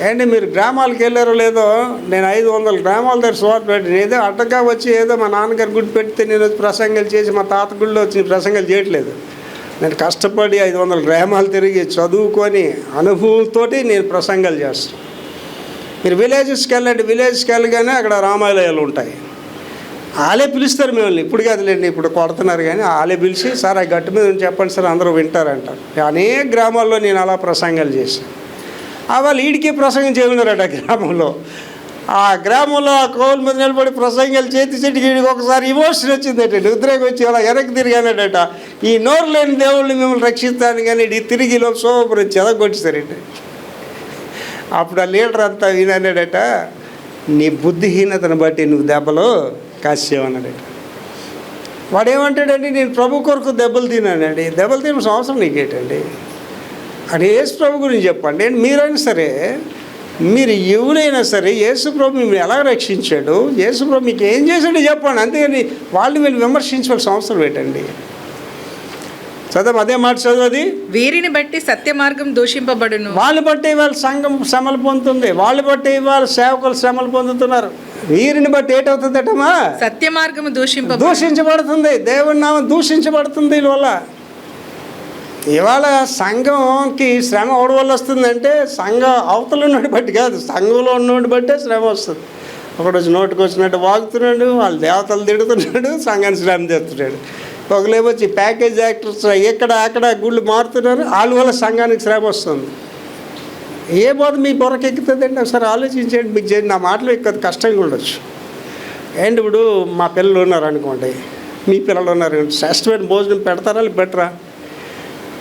ఏంటి మీరు గ్రామాలకు వెళ్ళారో లేదో, నేను 500 గ్రామాల దగ్గర సువార్త పెట్టాను. ఏదో అడ్డగా వచ్చి ఏదో మా నాన్నగారు గుడి పెడితే నేను వచ్చి ప్రసంగాలు చేసి మా తాత గుడిలో వచ్చి ప్రసంగాలు చేయట్లేదు. నేను కష్టపడి 500 గ్రామాలు తిరిగి చదువుకొని అనుభవంతో నేను ప్రసంగాలు చేస్తాను. మీరు విలేజెస్కి వెళ్ళండి, విలేజ్కి వెళ్ళగానే అక్కడ రామాలయాలు ఉంటాయి. వాళ్ళే పిలుస్తారు మిమ్మల్ని. ఇప్పుడు కదలేండి, ఇప్పుడు కొడుతున్నారు, కానీ వాళ్ళే పిలిచి సార్ ఆ గట్టు మీద చెప్పండి సార్ అందరూ వింటారంటారు. అనేక గ్రామాల్లో నేను అలా ప్రసంగాలు చేశాను. వాళ్ళు ఈడికి ప్రసంగం చేయమన్నారట గ్రామంలో. ఆ గ్రామంలో ఆ కోవిల మీద నిలబడి ప్రసంగాలు చెట్టుకి ఒకసారి ఇమోషన్ వచ్చిందట, ఉద్రేకం వచ్చి అలా వెనక్కి తిరిగానట. ఈ నోరు లేని దేవుళ్ళని మిమ్మల్ని రక్షిస్తాను కానీ తిరిగి సోపరు వచ్చి ఎదగొట్టేశారట. అప్పుడు ఆ లీడర్ అంతా వినన్నాడట, నీ బుద్ధిహీనతను బట్టి నువ్వు దెబ్బలు కాసేవన్నాడట. వాడు ఏమంటాడండి, నేను ప్రభు కొరకు దెబ్బలు తిన్నానండి. దెబ్బలు తినాల్సిన అవసరం నీకేటండి? అది యేసు ప్రభు గురించి చెప్పండి. మీరైనా సరే, మీరు ఎవరైనా సరే యేసు ప్రభు మిమ్మల్ని ఎలా రక్షించాడు, యేసు ప్రభు మీకు ఏం చేశాడో చెప్పండి. అంతేగాని వాళ్ళు మీరు విమర్శించవలసిన అవసరం ఏంటండి? చదవం, అదే మాట చదవది. వీరిని బట్టి సత్య మార్గం దూషింపబడును. వాళ్ళు బట్టి ఇవాళ సంఘం శ్రమలు పొందుతుంది, వాళ్ళు బట్టి ఇవాళ సేవకులు శ్రమలు పొందుతున్నారు. వీరిని బట్టి ఏటవుతుందటమా? సత్య మార్గం దూషించబడుతుంది. దేవుని నామం దూషించబడుతుంది. దీనివల్ల ఇవాళ సంఘంకి శ్రమ ఎవరి వల్ల వస్తుందంటే సంఘ అవతల ఉన్నోడి బట్టి కాదు, సంఘంలో ఉన్నోడి బట్టే శ్రమ వస్తుంది. ఒకరోజు నోటికి వచ్చినట్టు వాగుతున్నాడు, వాళ్ళ దేవతలు తిడుతున్నాడు, సంఘాన్ని శ్రమ తెస్తున్నాడు. ఒకలేమొచ్చి ప్యాకేజ్ యాక్టర్స్ ఎక్కడ అక్కడ గుళ్ళు మారుతున్నారు, వాళ్ళ వల్ల సంఘానికి శ్రమ వస్తుంది. ఏ బోధ మీ బొరకెక్కుతుందండి? ఒకసారి ఆలోచించండి. మీకు చేయండి. నా మాటలు ఎక్కువ కష్టంగా ఉండొచ్చు. అండ్ ఇప్పుడు మా పిల్లలు ఉన్నారు అనుకోండి, మీ పిల్లలు ఉన్నారు, శ్రేష్టమైన భోజనం పెడతారా పెట్టరా?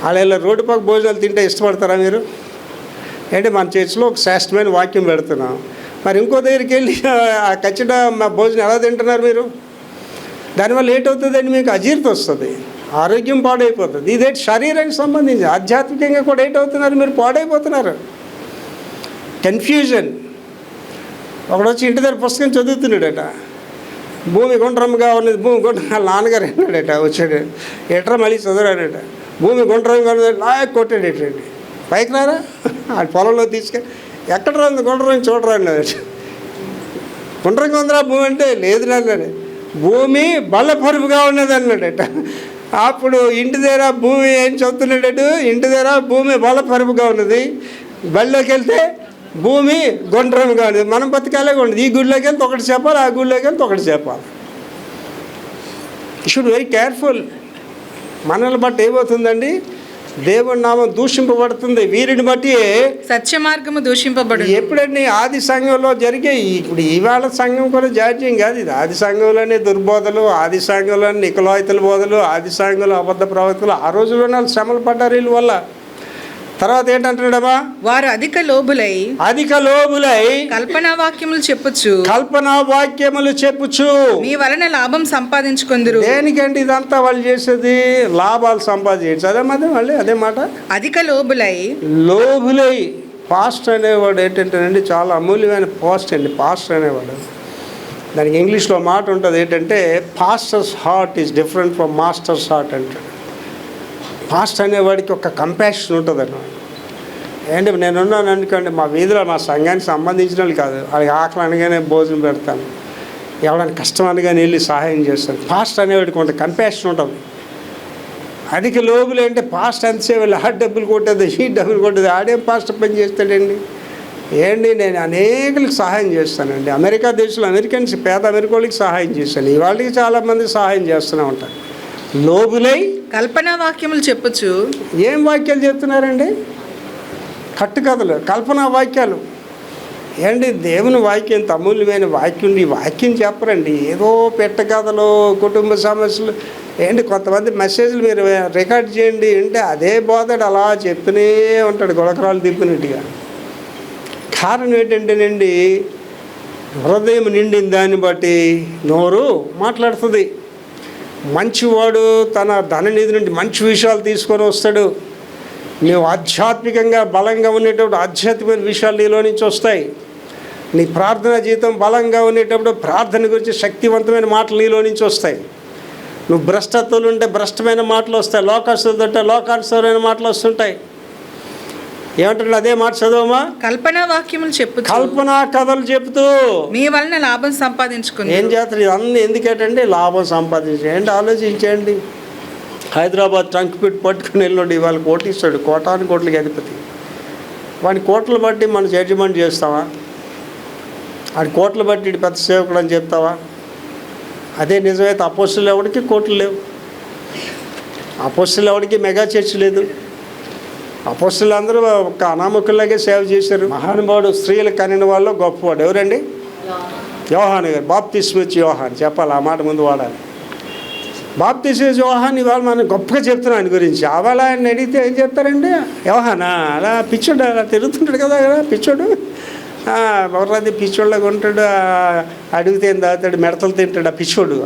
వాళ్ళు రోడ్డు పక్క భోజనాలు తింటే ఇష్టపడతారా మీరు? అంటే మన చర్చిలో ఒక శ్రేష్టమైన వాక్యం పెడుతున్నాం, మరి ఇంకో దగ్గరికి వెళ్ళి ఆ ఖచ్చితంగా మా భోజనం ఎలా తింటున్నారు మీరు? దానివల్ల ఏటవుతుందండి? మీకు అజీర్తి వస్తుంది, ఆరోగ్యం పాడైపోతుంది. ఇదే శరీరానికి సంబంధించి. ఆధ్యాత్మికంగా కూడా ఏటవుతున్నారు మీరు? పాడైపోతున్నారు. కన్ఫ్యూజన్. ఒకడు వచ్చి ఇంటి దగ్గర పుస్తకం చదువుతున్నాడట, భూమి గుండ్రంగా ఉన్నది, భూమి గుండ్రం. వాళ్ళ నాన్నగారు అన్నాడట, వచ్చాడు, ఎట్రా మళ్ళీ చదువురాడట, భూమి గుండ్రంగా ఉన్నది లాగా కొట్టాడేటండి. పైకి రారా ఆ పొలంలో తీసుకెళ్ళి, ఎక్కడ రాంది గుండ్రం చూడరా అన్నాడు. గుండ్రంగా ఉందిరా భూమి అంటే, లేదు అన్నాడు. భూమి బల్లపరుపుగా ఉన్నది అన్నాడట. అప్పుడు ఇంటి దగ్గర భూమి ఏం చదువుతున్నాడు, ఇంటి దగ్గర భూమి బల్లపరుపుగా ఉన్నది, బళ్ళలోకి వెళ్తే భూమి గుండ్రంగా ఉన్నది. మనం బతికాలే ఉండదు. ఈ గుడిలోకి వెళ్తే ఒకటి చెప్పాలి, ఆ గుడిలోకి వెళ్తే ఒకటి చెప్పాలి. You should very careful. మనల్ని బట్టి ఏమవుతుందండి? దేవుని నామం దూషింపబడుతుంది. వీరిని బట్టి సత్య మార్గము దూషింపబడు. ఎప్పుడండి ఆది సంఘంలో జరిగే, ఇప్పుడు ఇవాళ సంఘం కూడా జాడ్యం కాదు ఇది. ఆది సంఘంలోనే దుర్బోధలు, ఆది సంఘంలోనే నికులాయితల బోధలు, ఆది సంఘంలో అబద్ధ ప్రవక్తలు. ఆ రోజుల్లోనే వాళ్ళు శ్రమలు పడ్డారు వీళ్ళ వల్ల. తర్వాత ఏంటంటాడమ్మా, వారు అధిక లోబులై కల్పనా వాక్యములు చెప్పుచు మీ వలన లాభం సంపాదించుకొందురు. దేనికంటే ఇదంతా వాళ్ళు చేసేది? లాభాలు సంపాదించు. అదే మాట, మళ్ళీ అదే మాట, అధిక లోబులై. పాస్ట్ అనేవాడు ఏంటంటేనండి చాలా అమూల్యమైన పాస్ట్ అండి. పాస్ట్ అనేవాడు, దానికి ఇంగ్లీష్లో మాట ఉంటుంది ఏంటంటే, pastors heart is different from masters heart అంటాడు. పాస్ట్ అనేవాడికి ఒక కంపాషన్ ఉంటుంది అన్నమాట. ఏంటి, నేనున్నాను అనుకోండి, మా వీధిలో మా సంఘానికి సంబంధించిన వాళ్ళు కాదు, వాళ్ళకి ఆకలి అనగానే భోజనం పెడతాను, ఎవరైనా కష్టం అనగానే వెళ్ళి సహాయం చేస్తాను. పాస్ట్ అనేవాడికి కొంత కంపాషన్ ఉంటుంది. అధిక లోబులు అంటే పాస్ట్ అంతసేపు వెళ్ళి ఆ డబ్బులు కొట్టేది, ఈ డబ్బులు కొట్టేది, ఆడేం పాస్ట్ పని చేస్తాడండి. ఏంటి, నేను అనేకులకు సహాయం చేస్తానండి. అమెరికా దేశంలో అమెరికన్స్, పేద అమెరికాలకి సహాయం చేస్తాను. ఇవాళకి చాలామంది సహాయం చేస్తూనే ఉంటాను. లోబులై కల్పనా వాక్యములు చెప్పచ్చు. ఏం వాక్యాలు చెప్తున్నారండి? కట్టుకథలు, కల్పనా వాక్యాలు. ఏంటి, దేవుని వాక్యం ఎంత అమూల్యమైన వాక్యం. ఈ వాక్యం చెప్పరండి, ఏదో పెట్టకథలు, కుటుంబ సమస్యలు. ఏంటి, కొంతమంది మెసేజ్లు మీరు రికార్డ్ చేయండి అంటే అదే బోధడు అలా చెప్తూనే ఉంటాడు, గులకరాలు తిప్పినట్టుగా. కారణం ఏంటంటేనండి, హృదయం నిండిన దాన్ని బట్టి నోరు మాట్లాడుతుంది. మంచివాడు తన ధననిధి నుండి మంచి విషయాలు తీసుకొని వస్తాడు. నీవు ఆధ్యాత్మికంగా బలంగా ఉండేటప్పుడు ఆధ్యాత్మిక విషయాలు నీలో నుంచి వస్తాయి. నీ ప్రార్థనా జీవితం బలంగా ఉండేటప్పుడు ప్రార్థన గురించి శక్తివంతమైన మాటలు నీలో నుంచి వస్తాయి. నువ్వు భ్రష్టత్వాలు ఉంటే భ్రష్టమైన మాటలు వస్తాయి, లోకాస్తులతో ఉంటే లోకాస్తులైన మాటలు వస్తుంటాయి. ఏమంటాడు, అదే మాట చదవమా, కల్పనా వాక్యములు చెప్పు, కల్పనా కథలు చెప్తూ మీ వలన లాభం సంపాదించుకుంది. ఏం చేస్తారు ఇవన్నీ? ఎందుకంటే లాభం సంపాదించండి. ఆలోచించండి, హైదరాబాద్ ట్రంక్ పెట్టి పట్టుకుని వెళ్ళండి, ఇవాళ కోటిస్తాడు, కోటాను కోట్లకి అధిపతి. వాడి కోట్లు బట్టి మనం జడ్జిమెంట్ చేస్తావా? వాడి కోట్లు బట్టి ఇటు పెద్ద సేవకుడు అని చెప్తావా? అదే నిజమైతే అపోస్తులు ఎవరికి కోట్లు లేవు, అపోస్తులు ఎవరికి మెగా చర్చ్ లేదు. అపోస్తులు అందరూ ఒక అనామకుల్లాగే సేవ చేశారు. మహానుభావుడు, స్త్రీలు కనిన వాళ్ళు గొప్పవాడు ఎవరండి? యోహాను గారు. బాప్తిస్మా ఇచ్చే యోహాను చెప్పాలి, ఆ మాట ముందు వాడాలి. బాప్తిస్మా ఇచ్చే యోహాను ఇవాళ మనం గొప్పగా చెప్తున్నాం ఆయన గురించి. అవాళ ఆయన అడిగితే ఏం చెప్తారండి? యోహానా అలా పిచ్చోడు, అలా తిరుగుతుంటాడు కదా పిచ్చోడు, ఎవరది పిచ్చోళ్ళగా ఉంటాడు, అడిగితే ఏం తాగుతాడు, మిడతలు తింటాడు ఆ పిచ్చోడు.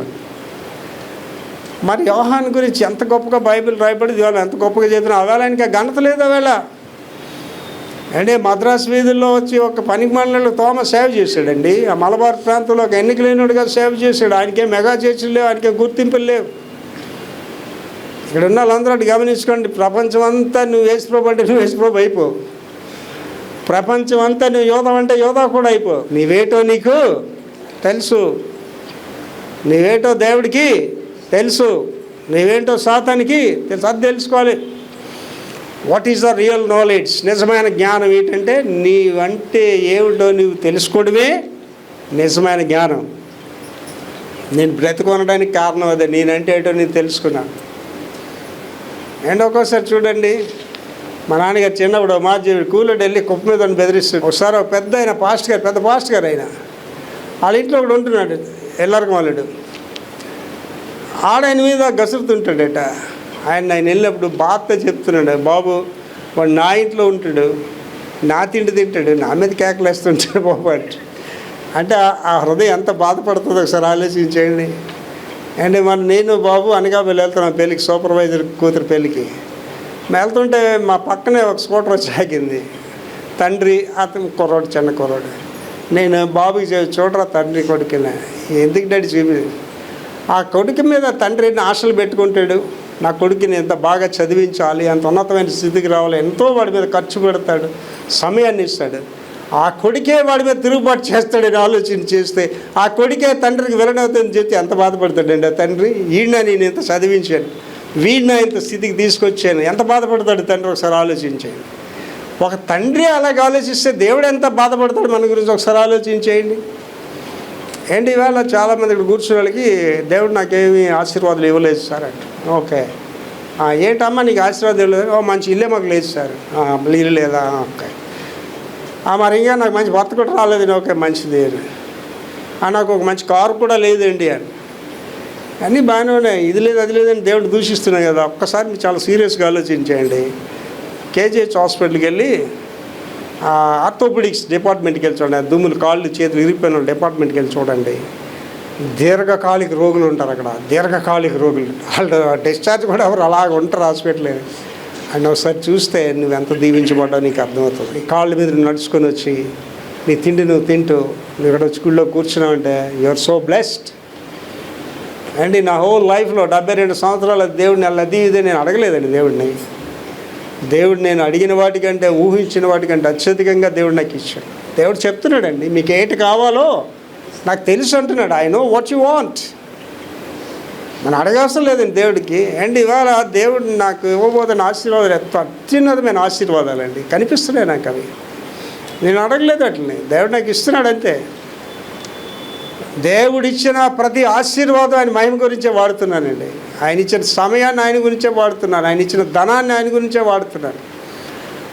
మరి యోహాను గురించి ఎంత గొప్పగా బైబిల్ రాయబడింది, ఇవాళ ఎంత గొప్పగా చెప్తున్నాం. అవేళ ఆయనకి ఘనత లేదు. అవేళ అంటే మద్రాసు వీధుల్లో వచ్చి ఒక పనికి మండలిలో తోమ సేవ చేశాడండి. ఆ మలబార్ ప్రాంతంలో ఒక ఎన్నికలేనుడిగా సేవ చేశాడు. ఆయనకే మెగా చర్చలు లేవు, ఆయనకే గుర్తింపులు లేవు. ఇక్కడ ఉన్న వాళ్ళందరూ అటు గమనించుకోండి. ప్రపంచం అంతా నువ్వు యేసుప్రభు అంటే నువ్వు యేసుప్రభు అయిపో. ప్రపంచం అంతా నువ్వు యోధా అంటే యోధా కూడా అయిపో. నీవేటో నీకు తెలుసు, నీవేటో దేవుడికి తెలుసు, నీవేంటో సాతానికి తెలుసు. అది తెలుసుకోవాలి. What is the real knowledge? నిజమైన జ్ఞానం ఏంటంటే నీవంటే ఏమిటో నువ్వు తెలుసుకోవడమే నిజమైన జ్ఞానం. నేను బ్రతుకొనడానికి కారణం అదే, నేనంటే ఏంటో నేను తెలుసుకున్నాను. అండ్ ఒక్కోసారి చూడండి, మా నాన్నగారు చిన్నప్పుడు మాజీ కూలోడు వెళ్ళి కుప్ప మీద బెదిరిస్తాడు. ఒకసారి ఒక పెద్ద ఆయన పాస్ట్ గారు, పెద్ద పాస్ట్ గారు ఆయన, వాళ్ళ ఇంట్లో ఒకడు ఉంటున్నాడు, ఎల్లరకం వాళ్ళడు. ఆడాయన మీద గసురుతుంటాడట. ఆయన వెళ్ళినప్పుడు బాధతో చెప్తున్నాడు, బాబు వాడు నా ఇంట్లో ఉంటాడు, నా తిండి తింటాడు, నా మీద కేకలేస్తుంటాడు బాబు అంటే ఆ హృదయం ఎంత బాధపడుతుందో ఒకసారి ఆలోచించేయండి. అంటే నేను బాబు అనకాపల్లి వెళ్తున్నాను పెళ్ళికి, సూపర్వైజర్ కూతురు పెళ్ళికి. వెళ్తుంటే మా పక్కనే ఒక స్కూటర్ వచ్చి ఆగింది. తండ్రి, అతను కుర్రోడు, చిన్న కుర్రోడు. నేను బాబుకి చూడరా తండ్రి కొడుకునే, ఎందుకు డాడీ చూపి. ఆ కొడుకు మీద తండ్రిని ఆశలు పెట్టుకుంటాడు. నా కొడుకుని ఎంత బాగా చదివించాలి, అంత ఉన్నతమైన స్థితికి రావాలి, ఎంతో వాడి మీద ఖర్చు పెడతాడు, సమయాన్ని ఇస్తాడు. ఆ కొడుకే వాడి మీద తిరుగుబాటు చేస్తాడని ఆలోచన చేస్తే ఆ కొడుకే తండ్రికి విలనవుతుందని చెప్తే ఎంత బాధపడతాడండి ఆ తండ్రి. ఈయన నేను ఇంత చదివించాను, వీడిన ఇంత స్థితికి తీసుకొచ్చాను, ఎంత బాధపడతాడు తండ్రి ఒకసారి ఆలోచించేయండి. ఒక తండ్రి అలాగ ఆలోచిస్తే దేవుడు ఎంత బాధపడతాడు మన గురించి ఒకసారి ఆలోచించేయండి. ఏంటి ఇవాళ చాలామంది ఇక్కడ కూర్చున్న వాళ్ళకి దేవుడు నాకేమీ ఆశీర్వాదాలు ఇవ్వలేదు సార్ అంటే, ఓకే ఏంటమ్మా నీకు ఆశీర్వాదం లేదు? ఓ మంచి ఇల్లే మాకు లేదు సార్. ఇల్లు లేదా? ఓకే. మరి ఇంకా నాకు మంచి భర్త కూడా రాలేదండి. ఓకే, మంచిది. నాకు ఒక మంచి కారు కూడా లేదండి అని. అన్నీ బాగానే ఉన్నాయి. ఇది లేదు అది లేదని దేవుడు దూషిస్తున్నాయి కదా. ఒక్కసారి మీరు చాలా సీరియస్గా ఆలోచించేయండి. కేజీహెచ్ హాస్పిటల్కి వెళ్ళి ఆర్థోపెడిక్స్ డిపార్ట్మెంట్కి వెళ్ళి చూడండి. దుమ్ములు కాళ్ళు చేతులు ఇరిగిపోయిన డిపార్ట్మెంట్కి వెళ్ళి చూడండి. దీర్ఘకాలిక రోగులు ఉంటారు అక్కడ. దీర్ఘకాలిక రోగులు వాళ్ళు డిశ్చార్జ్ కూడా ఎవరు అలాగ ఉంటారు హాస్పిటల్. అండ్ ఒకసారి చూస్తే నువ్వు ఎంత దీవించబడ్డావు నీకు అర్థమవుతుంది. నీ కాళ్ళ మీద నడుచుకొని వచ్చి నీ తిండి నువ్వు తింటూ నువ్వు ఇక్కడ స్కూల్లో కూర్చున్నావంటే యూఆర్ సో బ్లెస్డ్. అండి నా హోల్ లైఫ్లో 72 సంవత్సరాల దేవుడిని అది ఇదే నేను అడగలేదండి దేవుడిని. దేవుడు నేను అడిగిన వాటికంటే ఊహించిన వాటికంటే అత్యధికంగా దేవుడు నాకు ఇచ్చాడు. దేవుడు చెప్తున్నాడండి మీకు ఏంటి కావాలో నాకు తెలుసు అంటున్నాడు. I know what you want. మనం అడగవసరం లేదండి దేవుడికి. అండ్ ఇవాళ దేవుడు నాకు ఇవ్వబోతున్న ఆశీర్వాదాలు అత్యున్నతమైన ఆశీర్వాదాలండి కనిపిస్తున్నాయి నాకు. అవి నేను అడగలేదు అట్లని, దేవుడు నాకు ఇస్తున్నాడు అంతే. దేవుడిచ్చిన ప్రతి ఆశీర్వాదం ఆయన మహిమ గురించే వాడుతున్నానండి. ఆయన ఇచ్చిన సమయాన్ని ఆయన గురించే వాడుతున్నాను. ఆయన ఇచ్చిన ధనాన్ని ఆయన గురించే వాడుతున్నాను.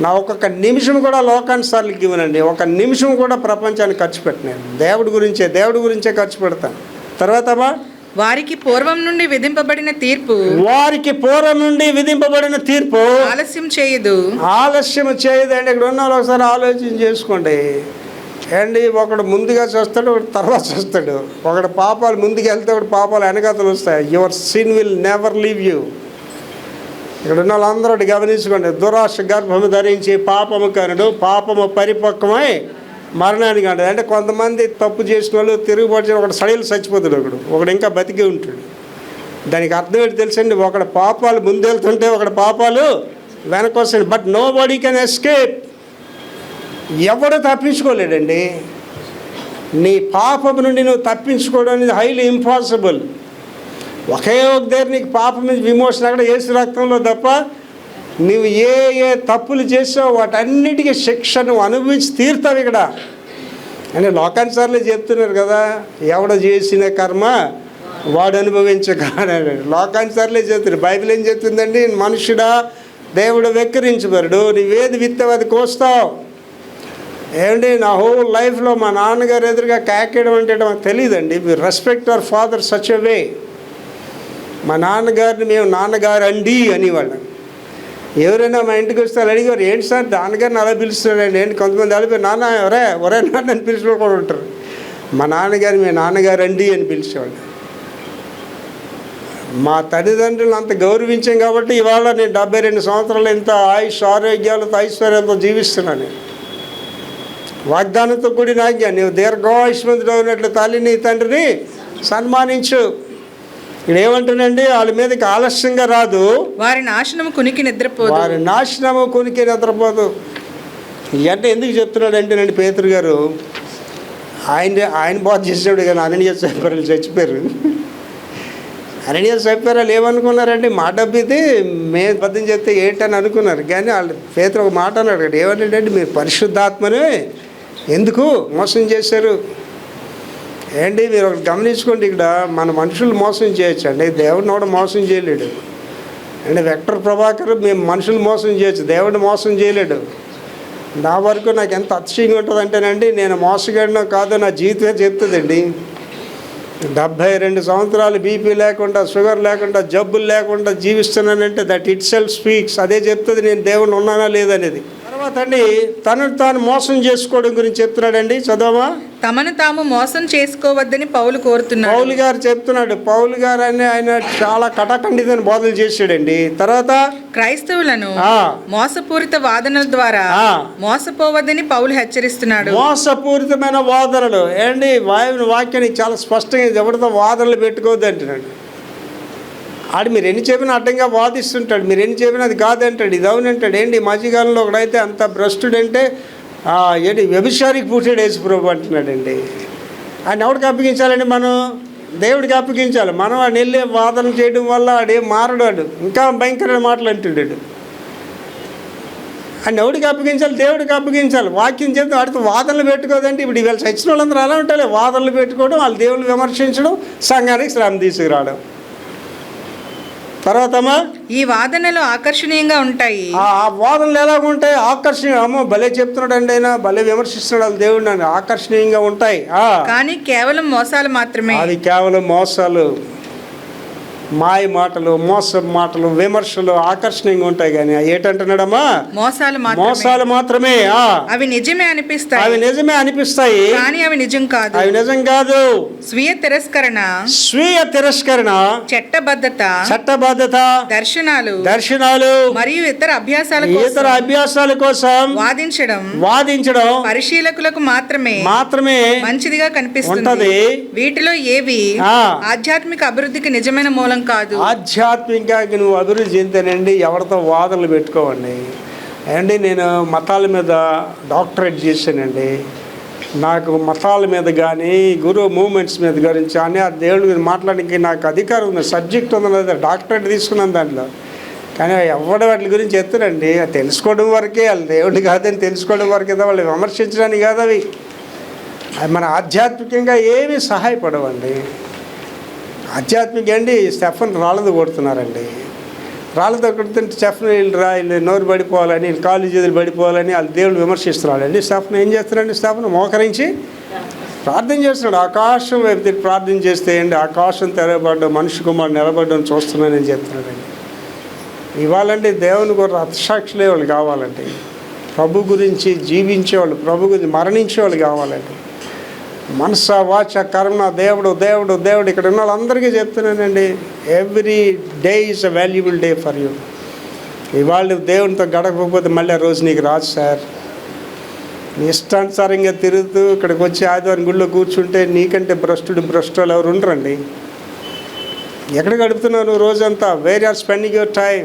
నా ఒక్కొక్క నిమిషం కూడా లోకానుసార్లకి ఇవ్వనండి. ఒక నిమిషం కూడా ప్రపంచానికి ఖర్చు పెట్టినాను. దేవుడి గురించే ఖర్చు పెడతాను. తర్వాత వారికి పూర్వం నుండి విధింపబడిన తీర్పు ఆలస్యం చేయదండి. ఇక్కడ ఉన్న వాళ్ళు ఒకసారి ఆలోచన చేసుకోండి. అండి ఒకడు ముందుగా చేస్తాడు, ఒకడు తర్వాత చేస్తాడు. ఒకడు పాపాలు ముందుకు వెళ్తే ఒకటి పాపాలు వెనకాతలు వస్తాయి. Your sin will never leave you. ఇక్కడ ఉన్న వాళ్ళందరూ గమనించుకోండి. దురాశ గర్భము ధరించి పాపము కనుడు, పాపము పరిపక్వమై మరణానికి అంటది. అంటే కొంతమంది తప్పు చేసిన వాళ్ళు తిరుగుబాటు ఒకటి సడలు చచ్చిపోతాడు, ఒకడు ఇంకా బతికి ఉంటాడు. దానికి అర్థం ఏంటి తెలుసండి? ఒకడు పాపాలు ముందెళ్తుంటే ఒకటి పాపాలు వెనకొస్తాయి. But nobody can escape. ఎవడు తప్పించుకోలేడండి. నీ పాపం నుండి నువ్వు తప్పించుకోవడం అనేది హైలీ ఇంపాసిబుల్. ఒకే ఒక దగ్గర నీకు పాపం మీద విమోచన అక్కడ యేసు రక్తంలో తప్ప. నువ్వు ఏ తప్పులు చేసావు వాటన్నిటికీ శిక్ష నువ్వు అనుభవించి తీరుతావు ఇక్కడ అని లోకానుసార్లే చెప్తున్నారు కదా. ఎవడ చేసిన కర్మ వాడు అనుభవించగానే లోకానుసార్లే చెప్తున్నారు. బైబిల్ ఏం చెప్తుందండి? మనుషుడా దేవుడు వెక్కిరించబడు, నువ్వేది విత్తావు అది కోస్తావు. ఏమండి నా హోల్ లైఫ్లో మా నాన్నగారు ఎదురుగా కేకేయడం అంటే మాకు తెలియదండి. We respect our father such a way. మా నాన్నగారిని మేము నాన్నగారు అండి అనేవాళ్ళం. ఎవరైనా మా ఇంటికి వస్తే అడిగారు, ఏంటి సార్ నాన్నగారిని అలా పిలుస్తున్నాడండి ఏంటి? కొంతమంది అడిగిపోయి నాన్న ఒరే నాన్న అని పిలిచిన కూడా ఉంటారు. మా నాన్నగారు మేము నాన్నగారు అండి అని పిలిచేవాళ్ళు. మా తల్లిదండ్రులు అంత గౌరవించాం కాబట్టి ఇవాళ నేను 72 సంవత్సరాలు ఇంత ఆయుష్ ఆరోగ్యాలతో ఐశ్వర్యాలతో జీవిస్తున్నాను. వాగ్దానంతో కూడిన ఆజ్ఞ, నీవు దీర్ఘాయుష్మంతుడు ఉన్నట్లు తల్లిని తండ్రిని సన్మానించు. ఇక్కడ ఏమంటానండి? వాళ్ళ మీదకి ఆలస్యంగా రాదు, వారి నాశనము కునికి నిద్రపోదు. అంటే ఎందుకు చెప్తున్నాడంటే నండి పేతురు గారు ఆయన బాధ చేసాడు కానీ అననీయ సైఫర్లు చచ్చిపోయారు. అననీయ సైఫర్లు ఏమనుకున్నారంటే మా డబ్బు ఇది మేము బద్దం చెప్తే ఏంటని అనుకున్నారు. కానీ వాళ్ళు పేతురు ఒక మాట అన్నాడు. ఏమంటే మీరు పరిశుద్ధాత్మనే ఎందుకు మోసం చేశారు? ఏంటి మీరు ఒకటి గమనించుకోండి. ఇక్కడ మన మనుషులు మోసం చేయొచ్చు అండి, దేవుడిని కూడా మోసం చేయలేడు. అంటే వెక్టర్ ప్రభాకర్ మేము మనుషులు మోసం చేయొచ్చు, దేవుడిని మోసం చేయలేడు. నా వరకు నాకు ఎంత అతిశయంగా ఉంటుంది అంటేనండి, నేను మోసగాడినో కాదో నా జీవితమే చెప్తుందండి. 72 సంవత్సరాలు బీపీ లేకుండా, షుగర్ లేకుండా, జబ్బులు లేకుండా జీవిస్తున్నానంటే దట్ ఇట్ సెల్ఫ్ స్పీక్స్. అదే చెప్తుంది నేను దేవుడిని ఉన్నానా లేదనేది. తర్వాత అండి తనను తాను మోసం చేసుకోవడం గురించి చెప్తున్నాడండి. చదవమా? తమను తాము మోసం చేసుకోవద్దని పౌలు కోరుతున్నాడు. పౌలు గారు చెప్తున్నాడు. పౌలు గారు అని ఆయన చాలా కటాఖండితమైన బోధనలు చేసాడండి. తర్వాత క్రైస్తవులను మోసపూరిత వాదనల ద్వారా మోసపోవద్దని పౌలు హెచ్చరిస్తున్నాడు. మోసపూరితమైన వాదనలు ఏంటి? వాక్యానికి చాలా స్పష్టంగా ఎవరితో వాదనలు పెట్టుకోవద్దు అంటున్నాడు. ఆడు మీరు ఎన్ని చెప్పినా అడ్డంగా వాదిస్తుంటాడు. మీరు ఎన్ని చెప్పినా అది కాదంటాడు, ఇది అవునంటాడు. ఏంటి మధ్యకాలంలో ఒకడైతే అంత భ్రష్టుడంటే ఏంటి వ్యభిచారికి పుట్టాడు యేసుప్రభు అంటున్నాడండి. ఆయన ఎవరికి అప్పగించాలండి? మనం దేవుడికి అప్పగించాలి. మనం వాడిని వెళ్ళి వాదన చేయడం వల్ల ఆడేం మారడాడు, ఇంకా భయంకరమైన మాటలు అంటున్నాడు. ఆయన ఎవడికి అప్పగించాలి? దేవుడికి అప్పగించాలి. వాక్యం చెప్తే వాడితో వాదనలు పెట్టుకోదంటే ఇప్పుడు వీళ్ళు చచ్చిన వాళ్ళందరూ అలా ఉంటారు. వాదనలు పెట్టుకోవడం, వాళ్ళు దేవుళ్ళు విమర్శించడం, సంఘానికి శ్రమ తీసుకురావడం. తర్వాతమ్మా ఈ వాదనలు ఆకర్షణీయంగా ఉంటాయి. ఆ వాదనలు ఎలాగుంటాయి? ఆకర్షణీయ. అమ్మో భలే చెప్తున్నాడు అండి, ఆయన భలే విమర్శిస్తున్నాడు వాళ్ళ దేవుడిని అని. ఆకర్షణీయంగా ఉంటాయి. కానీ కేవలం మోసాలు మాత్రమే. అది కేవలం మోసాలు, మాయ మాటలు, మోసం మాటలు, విమర్శలు ఆకర్షణీయంగా ఉంటాయి. కానీ ఏంటంటున్నాడమ్మా? మోసాలు మాత్రమే. అవి నిజమే అనిపిస్తాయి, అవి నిజమే అనిపిస్తాయి, కానీ అవి నిజం కాదు. అవి నిజం కాదు. స్వీయ తిరస్కరణ, చట్టబద్ధత, దర్శనాలు మరియు ఇతర అభ్యాసాల కోసం వాదించడం పరిశీలకులకు మాత్రమే మంచిదిగా కనిపిస్తుంది. వీటిలో ఏవి ఆధ్యాత్మిక అభివృద్ధికి నిజమైన మూలం కాదు. ఆధ్యాత్మికంగా నువ్వు అభివృద్ధి చెందానండి, ఎవరితో వాదనలు పెట్టుకోవండి. అండి నేను మతాల మీద డాక్టరేట్ చేశానండి. నాకు మతాల మీద కానీ గురువు మూమెంట్స్ మీద గురించి కానీ ఆ దేవుడి మీద మాట్లాడడానికి నాకు అధికారం ఉంది, సబ్జెక్ట్ ఉంది, లేదా డాక్టరేట్ తీసుకున్నాను దాంట్లో. కానీ ఎవడ వాటి గురించి ఎత్తునండి, అది తెలుసుకోవడం వరకే, వాళ్ళు దేవుడు కాదని తెలుసుకోవడం వరకే, వాళ్ళు విమర్శించడానికి కాదు. అవి మన ఆధ్యాత్మికంగా ఏమీ సహాయపడవండి. ఆధ్యాత్మిక అండి స్టెఫన్ రాళ్ళతో కొడుతున్నారండి. రాళ్ళతో కొడుతుంటే స్టెఫన్ వీళ్ళు నోరు పడిపోవాలని, వీళ్ళు కాళ్ళు చేతులు పడిపోవాలని వాళ్ళు దేవుడు విమర్శిస్తున్నాడండి. స్టెఫన్ ఏం చేస్తున్నాడండి? స్టెఫన్ మోకరించి ప్రార్థన చేస్తున్నాడు. ఆకాశం వైపు తిరిగి ప్రార్థన చేస్తే అండి ఆకాశం తెరవబడ్డం, మనిషి కుమారుడు నిలబడ్డం చూస్తున్నానని చెప్తున్నాడండి. ఇవాళండి దేవుని కూడా అర్థసాక్షులే వాళ్ళు కావాలండి. ప్రభు గురించి జీవించేవాళ్ళు, ప్రభు గురించి మరణించేవాళ్ళు కావాలండి. మనస వాచ కర్మ దేవుడు దేవుడు దేవుడు. ఇక్కడ ఉన్న వాళ్ళందరికీ చెప్తున్నానండి, every day is a valuable day for you. ఇవాళ దేవునితో గడపకపోతే మళ్ళీ ఆ రోజు నీకు రాదు సార్. నీ ఇష్టానుసారంగా తిరుగుతూ ఇక్కడికి వచ్చి ఆదివారం గుళ్ళో కూర్చుంటే నీకంటే భ్రష్టులు ఎవరు ఉండరండి. ఎక్కడ గడుపుతున్నావు నువ్వు రోజంతా? Where are spending your time?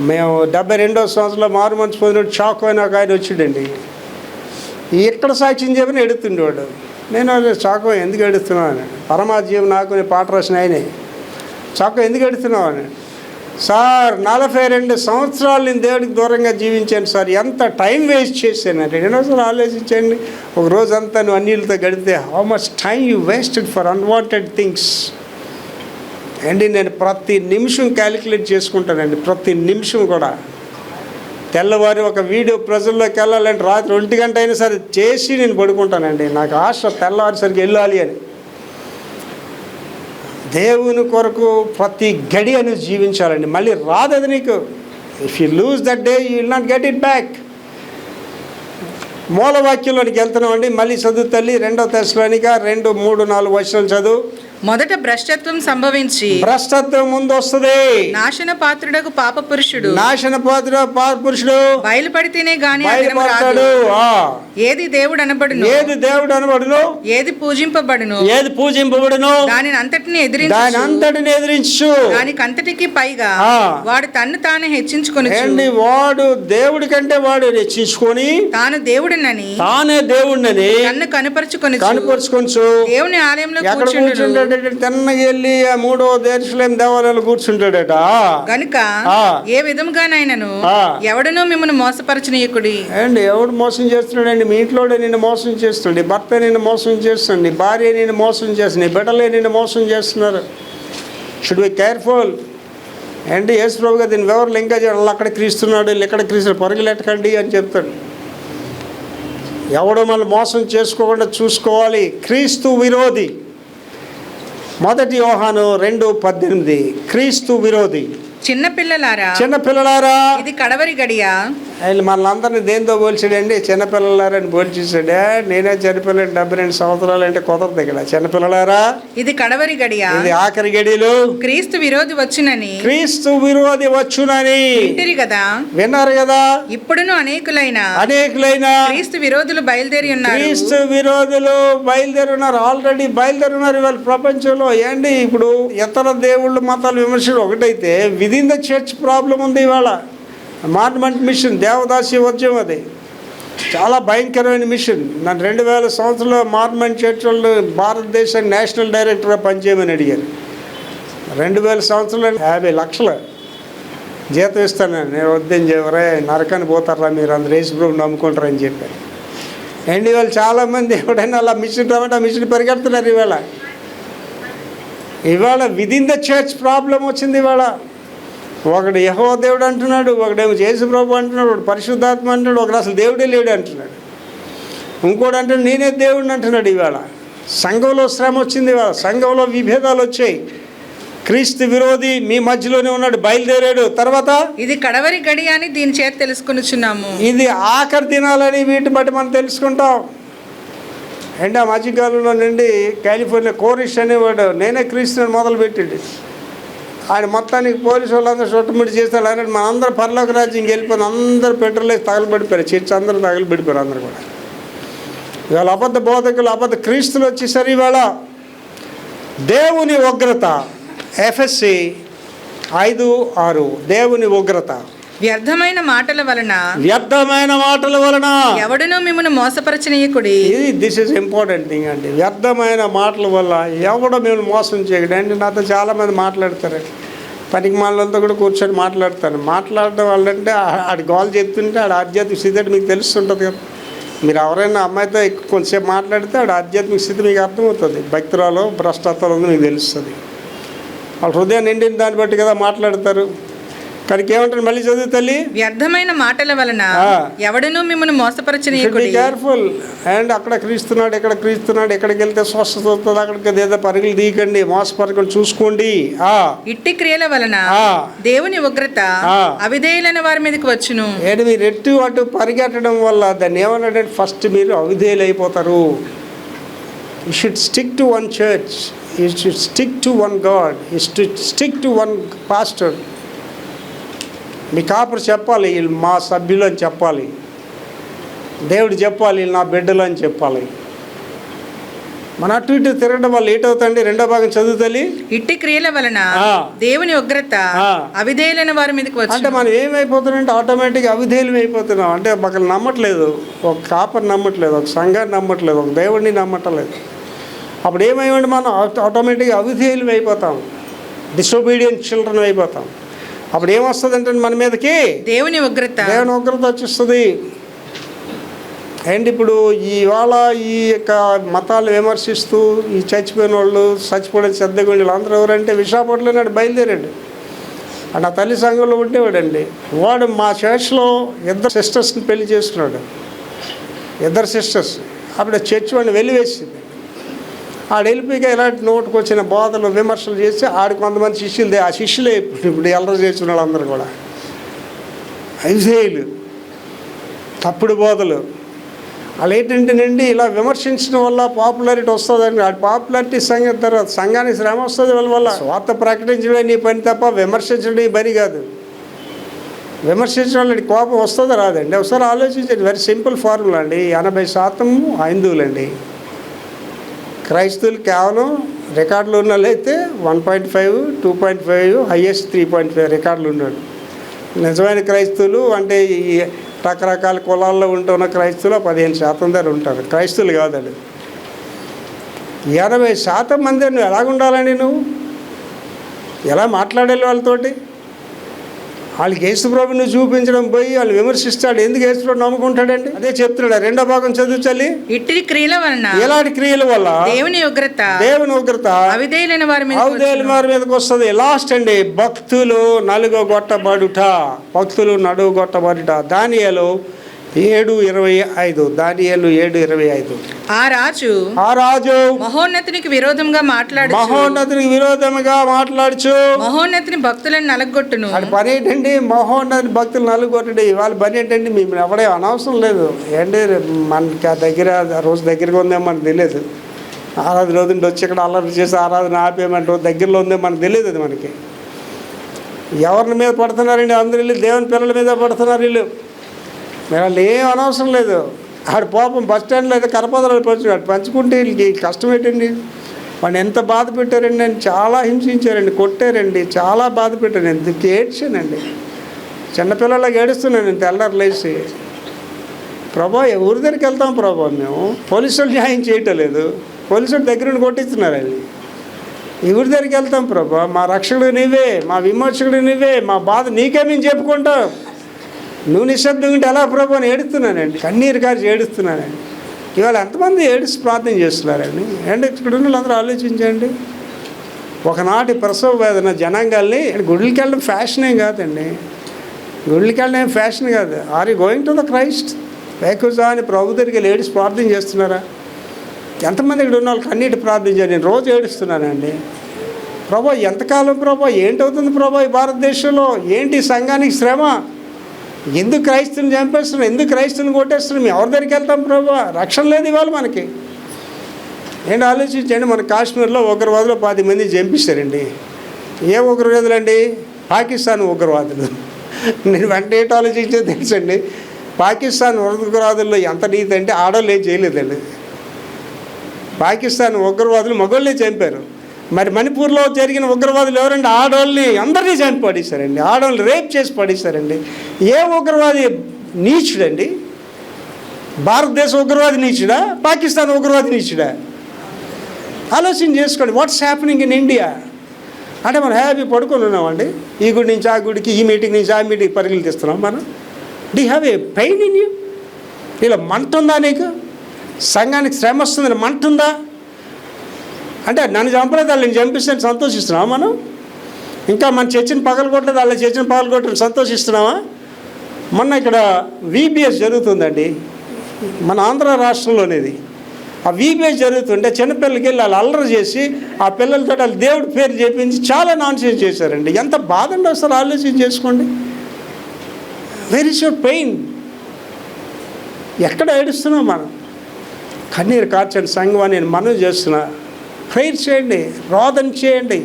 మేము 72వ సంవత్సరంలో మారు మనసు పొందినట్టు షాక్ అయిన ఒక ఆయన వచ్చిండండి. ఎక్కడ సాక్ష్యం చెప్పిన ఎడుతుండేవాడు. నేను చాకో ఎందుకు ఎడుతున్నావు అని, పరమాజీవం నాకు పాట రాసిన ఆయనే, చాకో ఎందుకు ఎడుతున్నావు అని. సార్ 42 సంవత్సరాలు నేను దేవుడికి దూరంగా జీవించాను సార్, ఎంత టైం వేస్ట్ చేశానంటే. ఎన్నోసార్లు ఆలోచించండి, ఒక రోజంతా నువ్వు అన్నిలతో గడిపితే how much time you wasted for unwanted things. అండి నేను ప్రతి నిమిషం క్యాలిక్యులేట్ చేసుకుంటానండి, ప్రతి నిమిషం కూడా. తెల్లవారి ఒక వీడియో ప్రజల్లోకి వెళ్ళాలంటే రాత్రి 1 గంట అయినా సరే చేసి నేను పడుకుంటానండి. నాకు ఆశ తెల్లవారిసరికి వెళ్ళాలి అని. దేవుని కొరకు ప్రతి గడియను జీవించాలండి. మళ్ళీ రాదు అది నీకు. If you lose that day you will not get it back. మూలవాక్యంలోనికి వెళ్తున్నాం అండి. మళ్ళీ చదువు తల్లి 2వ తెస్సలోనిక 2, 3, 4 వచనాలు చదువు. మొదట భ్రష్టత్వం సంభవించి, భ్రష్టత్వం ముందు వస్తుంది. నాశన పాత్రుడకు పాప పురుషుడు బయలుపడితేనే గాని బయలుపడతాడు. ఏది దేవుడు అనబడును, ఏది పూజింపబడును, దానిని అంతటిని ఎదిరించు. దానికంతటికి పైగా వాడు తన్ను తానే హెచ్చించుకొని, వాడు దేవుడి కంటే వాడు హెచ్చించుకొని తాను దేవుడినని తన్ను కనపరుచుకొని దేవుని ఆలయంలో కూర్చుంటాడు. తెన్నగా వెళ్ళి 3వ యెరూషలేము దేవాలయంలో కూర్చుంటాడట. గనుక ఏ విధముగానైనను ఎవడనూ మిమ్మల్ని మోసపరచనీయకుడి. అండి ఎవడు మోసం చేస్తున్నాడండి? మీ ఇంట్లోనే నిన్ను మోసం చేస్తుంది, భర్త నిన్ను మోసం చేస్తుంది, భార్య నిన్ను మోసం చేస్తుంది, బిడ్డలే నిన్ను మోసం చేస్తున్నారు. Should be careful. అండి యేసు ప్రభు గారు దీని వివరాలు ఇంకా వాళ్ళు అక్కడ క్రీస్తున్నాడు, వీళ్ళు ఎక్కడ క్రీస్తున్నాడు, పరుగులెట్టకండి అని చెప్తాడు. ఎవడో మనం మోసం చేసుకోకుండా చూసుకోవాలి. క్రీస్తు విరోధి. 1 యోహాను 2:18 క్రీస్తు విరోధి. చిన్నపిల్లలారా ఇది కడవరి గడియ. ఆయన మనల్ని దేంతో పోల్చాడండి? చిన్నపిల్లలారని పోల్చేసాడే. నేనే చిన్నపిల్లలు 72 సంవత్సరాలు అంటే కుదరదు. ఇక్కడ చిన్నపిల్లలారా ఇది కడవరి గడియ, ఇది ఆఖరి గడియలు. క్రీస్తు విరోధి వచ్చునని వింటిరి కదా, విన్నారు కదా. ఇప్పుడును అనేకులైన క్రీస్తు విరోధులు బయలుదేరి ఉన్నారు. క్రీస్తు విరోధులు బయలుదేరి ఉన్నారు, ఆల్రెడీ బయలుదేరి ఉన్నారు ఇవాళ ప్రపంచంలో. ఏంటి ఇప్పుడు ఇతర దేవుళ్ళు మతాలు విమర్శలు ఒకటైతే విదిన్ ద చర్చ్ ప్రాబ్లం ఉంది ఇవాళ. మార్మెంట్ మిషన్, దేవదాసి ఉద్యమం, అది చాలా భయంకరమైన మిషన్. నన్ను 2000 సంవత్సరంలో మార్మెంట్ చర్చ్ వాళ్ళు భారతదేశానికి నేషనల్ డైరెక్టర్గా పనిచేయమని అడిగారు. 2000 సంవత్సరంలో 50 లక్షలు జీతం ఇస్తాను. నేను వద్దని చెప్పరే, నరకాన్ని పోతారా మీరు, అందరు యేసు ప్రభువుని నమ్ముకుంటారని చెప్పారు. అండ్ ఇవాళ చాలామంది ఎవడైనా అలా మిషన్ రావంటే ఆ మిషన్ పరిగెడుతున్నారు ఇవాళ. ఇవాళ విదిన్ ద చర్చ్ ప్రాబ్లం వచ్చింది. ఇవాళ ఒకడు యెహోవా దేవుడు అంటున్నాడు, ఒకడేమో యేసు ప్రభు అంటున్నాడు, ఒకడు పరిశుద్ధాత్మ అంటున్నాడు, ఒకడు అసలు దేవుడే లేడు అంటున్నాడు, ఇంకోటి అంటే నేనే దేవుడిని అంటున్నాడు. ఇవాళ సంఘంలో శ్రమ వచ్చింది, ఇవాళ సంఘంలో విభేదాలు వచ్చాయి. క్రీస్తు విరోధి మీ మధ్యలోనే ఉన్నాడు, బయలుదేరాడు. తర్వాత ఇది కడవరి గడి అని దీని చేత తెలుసుకొనిచున్నాము. ఇది ఆఖరి దినాలని వీటిని బట్టి మనం తెలుసుకుంటాం. అండ్ ఆ మధ్యకాలంలో నుండి కాలిఫోర్నియా కోరిష్ అనేవాడు నేనే క్రీస్తుని మొదలుపెట్టాడు. ఆయన మొత్తానికి పోలీసు వాళ్ళందరూ చుట్టుముడి చేస్తాడు. ఆయన మన అందరూ పరలోక రాజ్యంకి వెళ్ళిపోయిన అందరూ పెట్రోల్ వేసి తగలబడిపోయారు, చర్చ అందరూ తగలబడిపోయారు అందరూ కూడా. ఇవాళ అబద్ధ బోధకులు, అబద్ధ క్రీస్తులు వచ్చేసరి ఇవాళ దేవుని ఉగ్రత. ఎఫ్ఎస్సి 5:6 దేవుని ఉగ్రత. వ్యర్థమైన మాటల వలన ఎవడునూ మిమ్మల్ని మోసపరచనీయకుడి. దిస్ ఈజ్ ఇంపార్టెంట్ థింగ్ అండి. వ్యర్థమైన మాటల వల్ల ఎవడో మిమ్మల్ని మోసం చేయడు అండి. నాతో చాలామంది మాట్లాడతారు, పనికి మాటలతో కూడా కూర్చొని మాట్లాడడం వాళ్ళంటే ఆడి గోల్ చెప్తుంటే ఆడ ఆధ్యాత్మిక స్థితి అంటే మీకు తెలుస్తుంటుంది కదా. మీరు ఎవరైనా అమ్మాయితో కొంచెంసేపు మాట్లాడితే ఆడ ఆధ్యాత్మిక స్థితి మీకు అర్థమవుతుంది. భక్తురాలో భ్రష్టత్వాలు ఉంది మీకు తెలుస్తుంది. వాళ్ళ హృదయం నిండిన దాన్ని బట్టి కదా మాట్లాడతారు. కనుక ఏమంటారు మళ్ళీ చదువు తల్లి? వ్యర్థమైన మాటల వలన ఎవడనూ మిమ్మల్ని మోసపరచనీయకుడి. కేర్ఫుల్. అండ్ అక్కడ క్రీస్తున్నాడు, ఇక్కడ క్రీస్తున్నాడు, ఎక్కడికి వెళ్తే స్వస్థత వస్తుంది, అక్కడికి ఏదో పరుగులు తీయకండి, మోసపరకండి, చూసుకోండి. ఇట్టి క్రియల వలన దేవుని ఉగ్రత అవిధేయులైన వారి మీదకి వచ్చును. ఏంటి మీరు ఎటు అటు పరిగెట్టడం వల్ల దాన్ని ఏమన్నాడంటే ఫస్ట్ మీరు అవిధేయులు అయిపోతారు. You should stick to one church, you should stick to one God, you should stick to one pastor. మీ కాపురు చెప్పాలి వీళ్ళు మా సభ్యులు అని చెప్పాలి, దేవుడు చెప్పాలి వీళ్ళు నా బిడ్డలు అని చెప్పాలి. మన అటు ఇటు తిరగడం వల్ల ఏటవుతండి? రెండో భాగం చదువుతలి. ఇట్టి క్రియల వలన దేవుని ఉగ్రత అవిధేయులైన వారి మీదకి వచ్చి. అంటే మనం ఏమైపోతున్నామంటే ఆటోమేటిక్గా అవిధేయులం అయిపోతున్నాం. అంటే ఒకరు నమ్మట్లేదు, ఒక కాపర్ నమ్మట్లేదు, ఒక సంఘాన్ని నమ్మట్లేదు, ఒక దేవుడిని నమ్మట్లేదు. అప్పుడు ఏమైంది? మనం ఆటోమేటిక్గా అవిధేయులం అయిపోతాం, డిసొబీడియంట్ చిల్డ్రన్ అయిపోతాం. అప్పుడు ఏమొస్తుంది అంటే మన మీదకి దేవుని ఉగ్రత వచ్చేస్తుంది. అండ్ ఇప్పుడు ఇవాళ ఈ యొక్క మతాలు విమర్శిస్తూ ఈ చచ్చిపోయిన వాళ్ళు, చచ్చిపోయిన శ్రద్ధగా వీళ్ళందరూ ఎవరంటే విశాఖపట్నంలో నాడు బయలుదేరాడు. అండ్ ఆ తల్లి సంఘంలో ఉండేవాడండి. వాడు మా చర్చ్లో 2 సిస్టర్స్ని పెళ్లి చేసుకున్నాడు, 2 సిస్టర్స్. అప్పుడు చర్చ్ వాడిని వెలివేసింది. ఆడు వెళ్ళిపోయిగా ఇలాంటి నోటుకు వచ్చిన బోధలు విమర్శలు చేసి ఆడికి కొంతమంది శిష్యులు, ఆ శిష్యులే ఇప్పుడు ఎల్లరూ చేసిన వాళ్ళందరూ కూడా ఐజేయులు, తప్పుడు బోధలు. వాళ్ళు ఏంటంటేనండి ఇలా విమర్శించడం వల్ల పాపులారిటీ వస్తుందండి. ఆ పాపులారిటీ సంగతి తర్వాత సంఘానికి శ్రమ వస్తుంది వాళ్ళ వల్ల. స్వార్థ ప్రకటించడం నీ పని తప్ప విమర్శించడం నీ పని కాదు. విమర్శించడం వాళ్ళకి కోపం వస్తుందో రాదండి? ఒకసారి ఆలోచించండి. వెరీ సింపుల్ ఫార్ములా అండి. 80% హైందువులండి. క్రైస్తవులు కేవలం రికార్డులు ఉన్న వాళ్ళైతే 1.5, 2.5, హైయెస్ట్ 3.5 రికార్డులు ఉన్నాడు. నిజమైన క్రైస్తవులు అంటే ఈ రకరకాల కులాల్లో ఉంటున్న క్రైస్తవులు 15% దాకా ఉంటారు. క్రైస్తవులు కాదండి. 80% మంది నువ్వు ఎలాగుండాలండి? నువ్వు ఎలా మాట్లాడాలి వాళ్ళతోటి? వాళ్ళకి యేసుప్రభు నువ్వు చూపించడం పోయి వాళ్ళు విమర్శిస్తాడు. ఎందుకు యేసుప్రభు నమ్ముకుంటాడండి? అదే చెప్తున్నాడు. రెండో భాగం చదువుచల్లి. ఇట్టి క్రియల వలన, ఎలాంటి క్రియల వల్ల దేవుని ఉగ్రత అవిధేయులైన వారి మీదకి వస్తుంది. లాస్ట్ అండి, భక్తులు నలుగొట్టబడుట. దానియేలు 7:25. దానియేలు 7:25. ఆ రాజు మహోన్నతునికి విరోధంగా మాట్లాడుచు మహోన్నతిని భక్తులను నలగొట్టును. అది పని ఏంటండి? మహోన్నతిని భక్తులు నలుగొట్టండి. వాళ్ళ పని ఏంటండి? మేము ఎవడే అనవసరం లేదు ఏంటి, మనకి ఆ రోజు దగ్గరగా ఉందేమో మనకు తెలియదు. ఆరాధన రోజుండి వచ్చి ఇక్కడ అల్లరి చేసి ఆరాధన ఆపేయమంటే దగ్గరలో ఉందేమో మనకు తెలియదు. అది మనకి ఎవరిని మీద పడుతున్నారండి? అందరూ వీళ్ళు దేవుని పిల్లల మీద పడుతున్నారు. వీళ్ళు వాళ్ళు ఏం అనవసరం లేదు. ఆడు పాపం బస్ స్టాండ్లో అయితే కరపదరాలు పంచుకుంటే వీళ్ళకి కష్టం ఏంటండి? వాడిని ఎంత బాధ పెట్టారండి, నేను చాలా హింసించారండి, కొట్టారండి, చాలా బాధ పెట్టాను. ఎందుకు ఏడ్చానండి, చిన్నపిల్లలకి ఏడుస్తున్నాను నేను తెల్లారు లేచి. ప్రభా ఊరి దగ్గరికి వెళ్తాం ప్రభా, మేము పోలీసులు న్యాయం చేయటం లేదు, పోలీసులు దగ్గరుండి కొట్టిస్తున్నారండి. ఊరి దగ్గరికి వెళ్తాం ప్రభా, మా రక్షకుడు నీవే, మా విమోచకుడు నీవే, మా బాధ నీకే మేము చెప్పుకుంటాం, నువ్వు నిశ్శబ్దం ఉంటే ఎలా ప్రభు అని ఏడుస్తున్నానండి, కన్నీరు కాచి ఏడుస్తున్నానండి. ఇవాళ ఎంతమంది ఏడుస్తూ ప్రార్థన చేస్తున్నారండి? అండ్ ఇక్కడ ఉన్న వాళ్ళందరూ ఆలోచించండి. ఒకనాటి ప్రసవ వేదన జనాంగాల్ని గుడికి వెళ్ళడం ఫ్యాషనే కాదండి, గుడికి వెళ్ళడం ఫ్యాషన్ కాదు. Are you going to the Christ? వేకుజా అని ప్రభు దగ్గరికి లేడీస్ ప్రార్థన చేస్తున్నారా? ఎంతమంది ఇక్కడ ఉన్న వాళ్ళు కన్నీటి ప్రార్థన చేయాలి? నేను రోజు ఏడుస్తున్నానండి. ప్రభా ఎంతకాలం ప్రభా, ఏంటవుతుంది ప్రభా ఈ భారతదేశంలో? ఏంటి సంఘానికి శ్రమ? ఎందుకు క్రైస్తువుని చంపేస్తున్నాం? ఎందుకు క్రైస్తువుని కొట్టేస్తున్నాం? మేము ఎవరి దగ్గరికి వెళ్తాం ప్రభా? రక్షణ లేదు ఇవాళ మనకి. ఏంటి ఆలోచించండి, మన కాశ్మీర్లో ఉగ్రవాదులు 10 మంది చంపిస్తారండి. ఏ ఉగ్రవాదులండి? పాకిస్తాన్ ఉగ్రవాదులు. నేను వెంటనే ఏంటి ఆలోచించేది తెలుసండి, పాకిస్తాన్ ఉగ్రవాదుల్లో ఎంత నీతి అంటే ఆడవాళ్ళు ఏం చేయలేదండి. పాకిస్తాన్ ఉగ్రవాదులు మగవాళ్ళే చంపారు. మరి మణిపూర్లో జరిగిన ఉగ్రవాదులు ఎవరండి? ఆడవాళ్ళని అందరినీ చంపి పడేశారండి, ఆడవాళ్ళని రేప్ చేసి పడేశారండి. ఏ ఉగ్రవాది నీచుడండి? భారతదేశ ఉగ్రవాది నీచుడా? పాకిస్తాన్ ఉగ్రవాది నీచుడా? ఆలోచన చేసుకోండి. What's happening in India? అంటే మనం హ్యాపీ పడుకొని ఉన్నామండి. ఈ గుడి నుంచి ఆ గుడికి, ఈ మీటింగ్ నుంచి ఆ మీటింగ్ పరుగులు తీస్తున్నాం మనం. Do have a pain in you? ఇలా మంట ఉందా నీకు? సంఘానికి శ్రమ వస్తుందని మంట ఉందా? అంటే నన్ను చంపలేదు, వాళ్ళని చంపిస్తాను సంతోషిస్తున్నావా మనం? ఇంకా మన చర్చని పగలగొట్టలేదు, వాళ్ళ చర్చని పగలగొట్టని సంతోషిస్తున్నావా? మొన్న ఇక్కడ VBS జరుగుతుందండి, మన ఆంధ్ర రాష్ట్రంలోనేది. ఆ VBS జరుగుతుంటే చిన్నపిల్లలకి వెళ్ళి వాళ్ళు అల్లరి చేసి ఆ పిల్లలతో వాళ్ళు దేవుడి పేరు చెప్పించి చాలా నాన్సెన్స్ చేశారండి. ఎంత బాధ అండి అసలు ఆలోచన చేసుకోండి. Where is your pain? ఎక్కడ ఏడుస్తున్నాం మనం? కన్నీరు కార్చండి సంఘం అని నేను మనవి చేస్తున్నా. ప్రేయర్ చేయండి, రోదన చేయండి.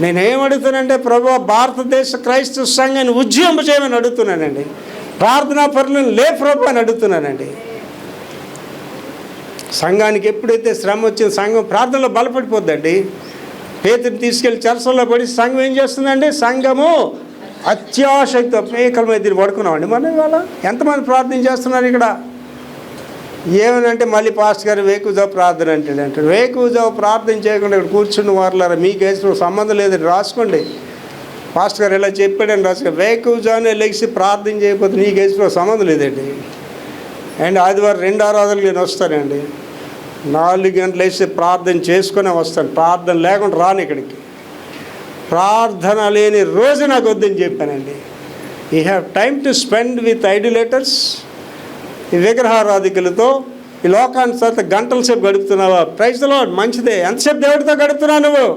నేనేమడుగుతానంటే ప్రభు భారతదేశ క్రైస్తవ సంఘాన్ని ఉజ్జీవింప చేయమని అడుగుతున్నానండి. ప్రార్థనా పరులను లే ప్రభు అని అడుగుతున్నానండి. సంఘానికి ఎప్పుడైతే శ్రమ వచ్చిందో సంఘం ప్రార్థనలో బలపడిపోద్దండి. పేతుని తీసుకెళ్ళి చెరసల్లో పడి సంఘం ఏం చేస్తుందండి? సంఘము అత్యాశక్తితో మేకల మీద దీన్ని పడుకున్నామండి మనం. ఇవాళ ఎంతమంది ప్రార్థన చేస్తున్నారు ఇక్కడ? ఏమనంటే మళ్ళీ పాస్టర్ గారు వేకుజావు ప్రార్థన అంటాడు. వేకుజావు ప్రార్థన చేయకుండా ఇక్కడ కూర్చుని వారులారా మీకు వేసిన సంబంధం లేదని రాసుకోండి. పాస్టర్ గారు ఇలా చెప్పాడని రాసుకోండి. వేకుజావునే లెగిసి ప్రార్థన చేయకపోతే నీకు వేసిన సంబంధం లేదండి. అండ్ ఆదివారం 2 ఆరాధనలు నేను వస్తానండి. 4 గంటలు వేసి ప్రార్థన చేసుకునే వస్తాను. ప్రార్థన లేకుండా రాను ఇక్కడికి. ప్రార్థన లేని రోజు నాకు వద్దని చెప్పానండి. You have time to spend with idolaters. ఈ విగ్రహారాధికులతో ఈ లోకాన్ని గంటల సేపు గడుపుతున్నావా? ప్రైజ్ ది లార్డ్, మంచిదే. ఎంతసేపు దేవుడితో గడుపుతున్నావు నువ్వు?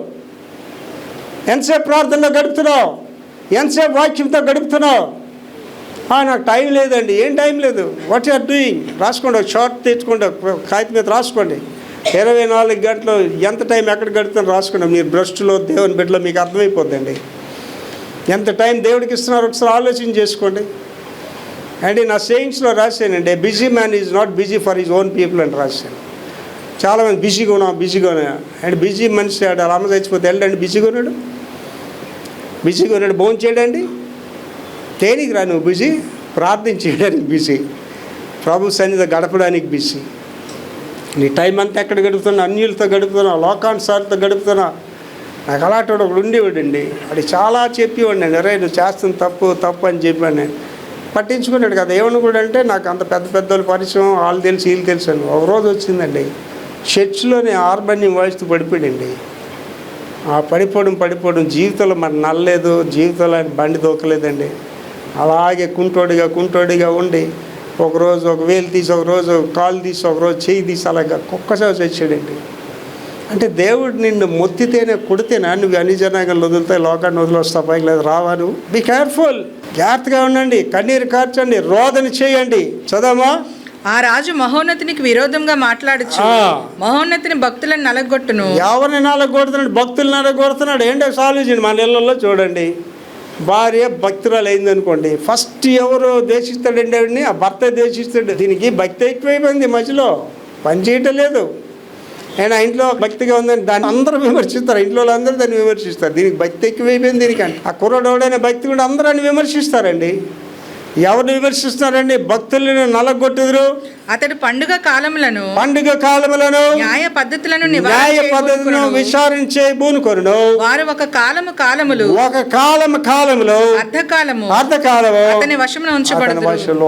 ఎంతసేపు ప్రార్థనలో గడుపుతున్నావు? ఎంతసేపు వాక్యంతో గడుపుతున్నావు? నాకు టైం లేదండి. ఏం టైం లేదు? What you are doing? రాసుకోండి, ఒక షార్ట్ తెచ్చుకోండి, కాగితం మీద రాసుకోండి. 24 గంటలు ఎంత టైం ఎక్కడ గడుపుతాను రాసుకోండి. మీరు బ్రష్లో దేవుని బిడ్డలో మీకు అర్థమైపోద్దండి ఎంత టైం దేవుడికి ఇస్తున్నారో ఒకసారి ఆలోచన చేసుకోండి. అండ్ నా సేయింగ్స్లో రాశానండి, busy man is not busy for his own people అని రాశాను. చాలామంది బిజీగా ఉన్నా అండ్ బిజీ మనిషి వాళ్ళ అమ్మ చచ్చిపోతే వెళ్ళండి బిజీగా ఉన్నాడు భోజనం చేయడండి. దేనికి రా నువ్వు బిజీ? ప్రార్థన చేయడానికి బిజీ, ప్రభు సన్నిధిలో గడపడానికి బిజీ. నీ టైం అంతా ఎక్కడ గడుపుతున్నా? అన్యులతో గడుపుతున్నా, లోకానుసారితో గడుపుతున్నా. నాకు అలాంటి ఒకడు ఉండేవాడండి. అది చాలా చెప్పేవాడిని అండి, అరే నువ్వు చేస్తుంది తప్పు అని చెప్పాను. నేను పట్టించుకున్నాడు కదా. ఏమనుకోడు అంటే నాకు అంత పెద్దోళ్ళు పరిచయం, వాళ్ళు తెలుసు వీళ్ళు తెలుసు అని. ఒక రోజు వచ్చిందండి, చర్చిలోనే హార్మోనియం వాయిస్తూ పడిపోయాడండి. ఆ పడిపోవడం జీవితంలో మరి నల్లలేదు, జీవితంలో ఆయన బండి దొక్కలేదండి. అలాగే కుంటోడిగా ఉండి ఒకరోజు ఒక వేలు తీసి, ఒకరోజు కాలు తీసి, ఒకరోజు చెయ్యి తీసి అలాగా ఒక్కసారి వచ్చాడండి. అంటే దేవుడు నిన్ను మొత్తితేనే కొడితేనా నువ్వు అన్ని జనాంగాలు వదులుతాయి, లోకాన్ని వదిలేస్తావు పైకి? లేదు, రావా నువ్వు? బీ కేర్ఫుల్, జాగ్రత్తగా ఉండండి, కన్నీరు కార్చండి, రోదన చేయండి. చదవమా? ఆ రాజు మహోన్నతునికి విరోధంగా మాట్లాడచ్చు, మహోన్నతిని భక్తులను నలగొట్టును. ఎవరిని నలగొడుతున్నాడు? భక్తులు నలగొడుతున్నాడు. ఏంటో ఆలోచించండి. మన ఇళ్ళల్లో చూడండి, భార్య భక్తురాలు అయిందనుకోండి, ఫస్ట్ ఎవరు ద్వేషిస్తాడండి ఆవిడని? ఆ భర్త ద్వేషిస్తాడు. దీనికి భక్తి ఎక్కువైపోయింది, మధ్యలో పని చేయటం లేదు. అయినా ఇంట్లో భక్తిగా ఉందని దాన్ని అందరూ విమర్శిస్తారు, ఇంట్లో అందరూ దాన్ని విమర్శిస్తారు. దీనికి భక్తి ఎక్కువైపోయింది. దీనికంటే ఆ కుర్రడోడైన భక్తి కూడా అందరూ అని విమర్శిస్తారండి. ఎవరిని విమర్శిస్తున్నారండి? భక్తులను నలగొట్టుదురు. అతడు పండుగ కాలములను న్యాయ పద్ధతులను విచారించే బూనుకొనును. వారు ఒక కాలములు అర్ధకాలము అతని వశంలో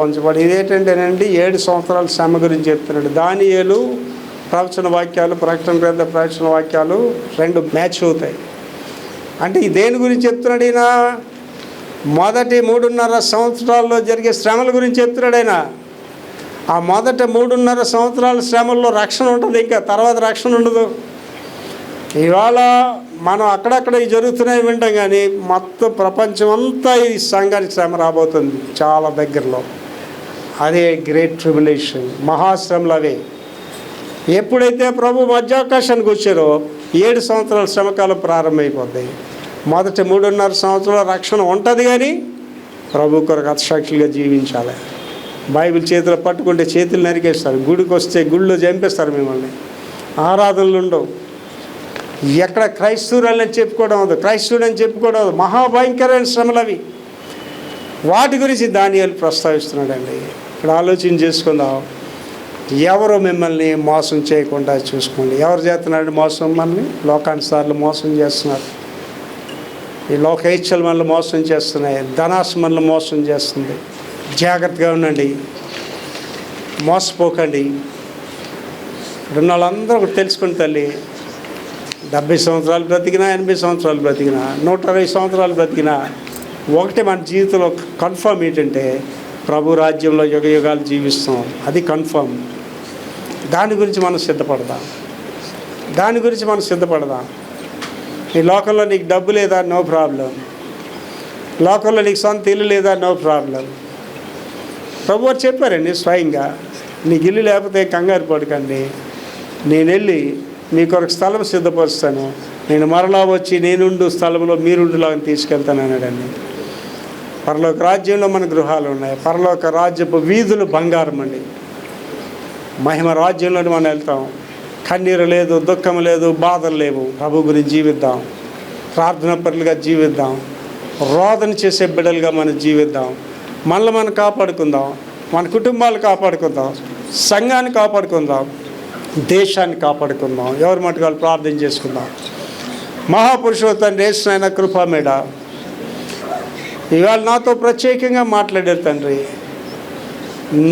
ఉంచబడి. ఇదేంటంటేనండి 7 సంవత్సరాల శ్రమ గురించి చెప్తున్నాడు. దానియేలు ప్రవచన వాక్యాలు, ప్రకటన గ్రంథ ప్రవచన వాక్యాలు రెండు మ్యాచ్ అవుతాయి. అంటే ఈ దేని గురించి చెప్తున్నాడు ఈయన? మొదటి 3.5 సంవత్సరాల్లో జరిగే శ్రమల గురించి చెప్తున్నాడు ఆయన. ఆ మొదటి 3.5 సంవత్సరాల శ్రమల్లో రక్షణ ఉంటుంది, ఇంకా తర్వాత రక్షణ ఉండదు. ఇవాళ మనం అక్కడక్కడ ఇవి జరుగుతున్నాయి వింటాం, కానీ మొత్తం ప్రపంచం అంతా ఈ సంఘానికి శ్రమ రాబోతుంది చాలా దగ్గరలో. అదే గ్రేట్ ట్రిబులేషన్, మహాశ్రమలు అవే. ఎప్పుడైతే ప్రభు మధ్యాకాశానికి వచ్చారో 7 సంవత్సరాల శ్రమకాలం ప్రారంభమైపోతాయి. మొదటి 3.5 సంవత్సరాల రక్షణ ఉంటుంది, కానీ ప్రభు కొరకు హతసాక్షులుగా జీవించాలి. బైబిల్ చేతిలో పట్టుకుంటే చేతులు నరికేస్తారు, గుడికి వస్తే గుళ్ళో చంపేస్తారు మిమ్మల్ని, ఆరాధనలు ఉండవు, ఎక్కడ క్రైస్తవురాలని చెప్పుకోవడం అవదు, క్రైస్తవుడని చెప్పుకోవడం అవదు. మహాభయంకరమైన శ్రమలు అవి. వాటి గురించి దానియేలు ప్రస్తావిస్తున్నాడండి. ఇక్కడ ఆలోచన చేసుకుందాం. ఎవరు మిమ్మల్ని మోసం చేయకుండా చూసుకోండి. ఎవరు చేస్తున్నాడు మోసం? మనల్ని లోకానుసార్లు మోసం చేస్తున్నారు. ఈ లోకేచ్ఛలు మనల్ని మోసం చేస్తున్నాయి, ధనాశ మనల్ని మోసం చేస్తుంది. జాగ్రత్తగా ఉండండి, మోసపోకండి. ఇప్పుడున్న వాళ్ళందరూ ఒకటి తెలుసుకుని తల్లి, 70 సంవత్సరాలు బ్రతికినా, 80 సంవత్సరాలు బ్రతికినా, 120 సంవత్సరాలు బ్రతికినా, ఒకటే మన జీవితంలో కన్ఫర్మ్ ఏంటంటే ప్రభు రాజ్యంలో యుగ యుగాలు జీవిస్తాం. అది కన్ఫర్మ్. దాని గురించి మనం సిద్ధపడదాం. ఈ లోకంలో నీకు డబ్బు లేదా? No problem. లోకంలో నీకు సొంత ఇల్లు లేదా? No problem. ప్రభు వారు చెప్పారండి స్వయంగా, నీకు ఇల్లు లేకపోతే కంగారు పడకండి, నేను వెళ్ళి మీ కొరకు స్థలం సిద్ధపరుస్తాను, నేను మరలా వచ్చి నేనుండు స్థలంలో మీరుండులాగా తీసుకెళ్తాను అన్నాడండి. పరలోక రాజ్యంలో మన గృహాలు ఉన్నాయి. పరలోక రాజ్యపు వీధులు బంగారం అండి. మహిమ రాజ్యంలోని మనం వెళ్తాం. కన్నీరు లేదు, దుఃఖం లేదు, బాధలు లేవు. ప్రభు గురించి జీవిద్దాం, ప్రార్థన పరులుగా జీవిద్దాం, రోదన చేసే బిడ్డలుగా మనం జీవిద్దాం. మనల్ని మనం కాపాడుకుందాం, మన కుటుంబాలు కాపాడుకుందాం, సంఘాన్ని కాపాడుకుందాం, దేశాన్ని కాపాడుకుందాం. ఎవరి మటుకు వాళ్ళు ప్రార్థన చేసుకుందాం. మహాపురుషోత్తం యేసునైన కృపామేడ ఇవాళ నాతో ప్రత్యేకంగా మాట్లాడారు తండ్రి.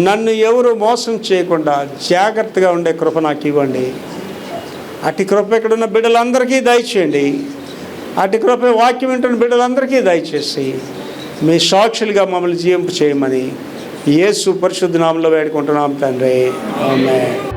నన్ను ఎవరు మోసం చేయకుండా జాగ్రత్తగా ఉండే కృప నాకు ఇవ్వండి. అటు కృప ఇక్కడున్న బిడ్డలందరికీ దయచేయండి. అటు కృప వాక్యం వింటున్న బిడ్డలందరికీ దయచేసి మీ సాక్షులుగా మమ్మల్ని జీవింపు చేయమని యేసు పరిశుద్ధ నామములో వేడుకుంటున్నాం తండ్రి. ఆమేన్.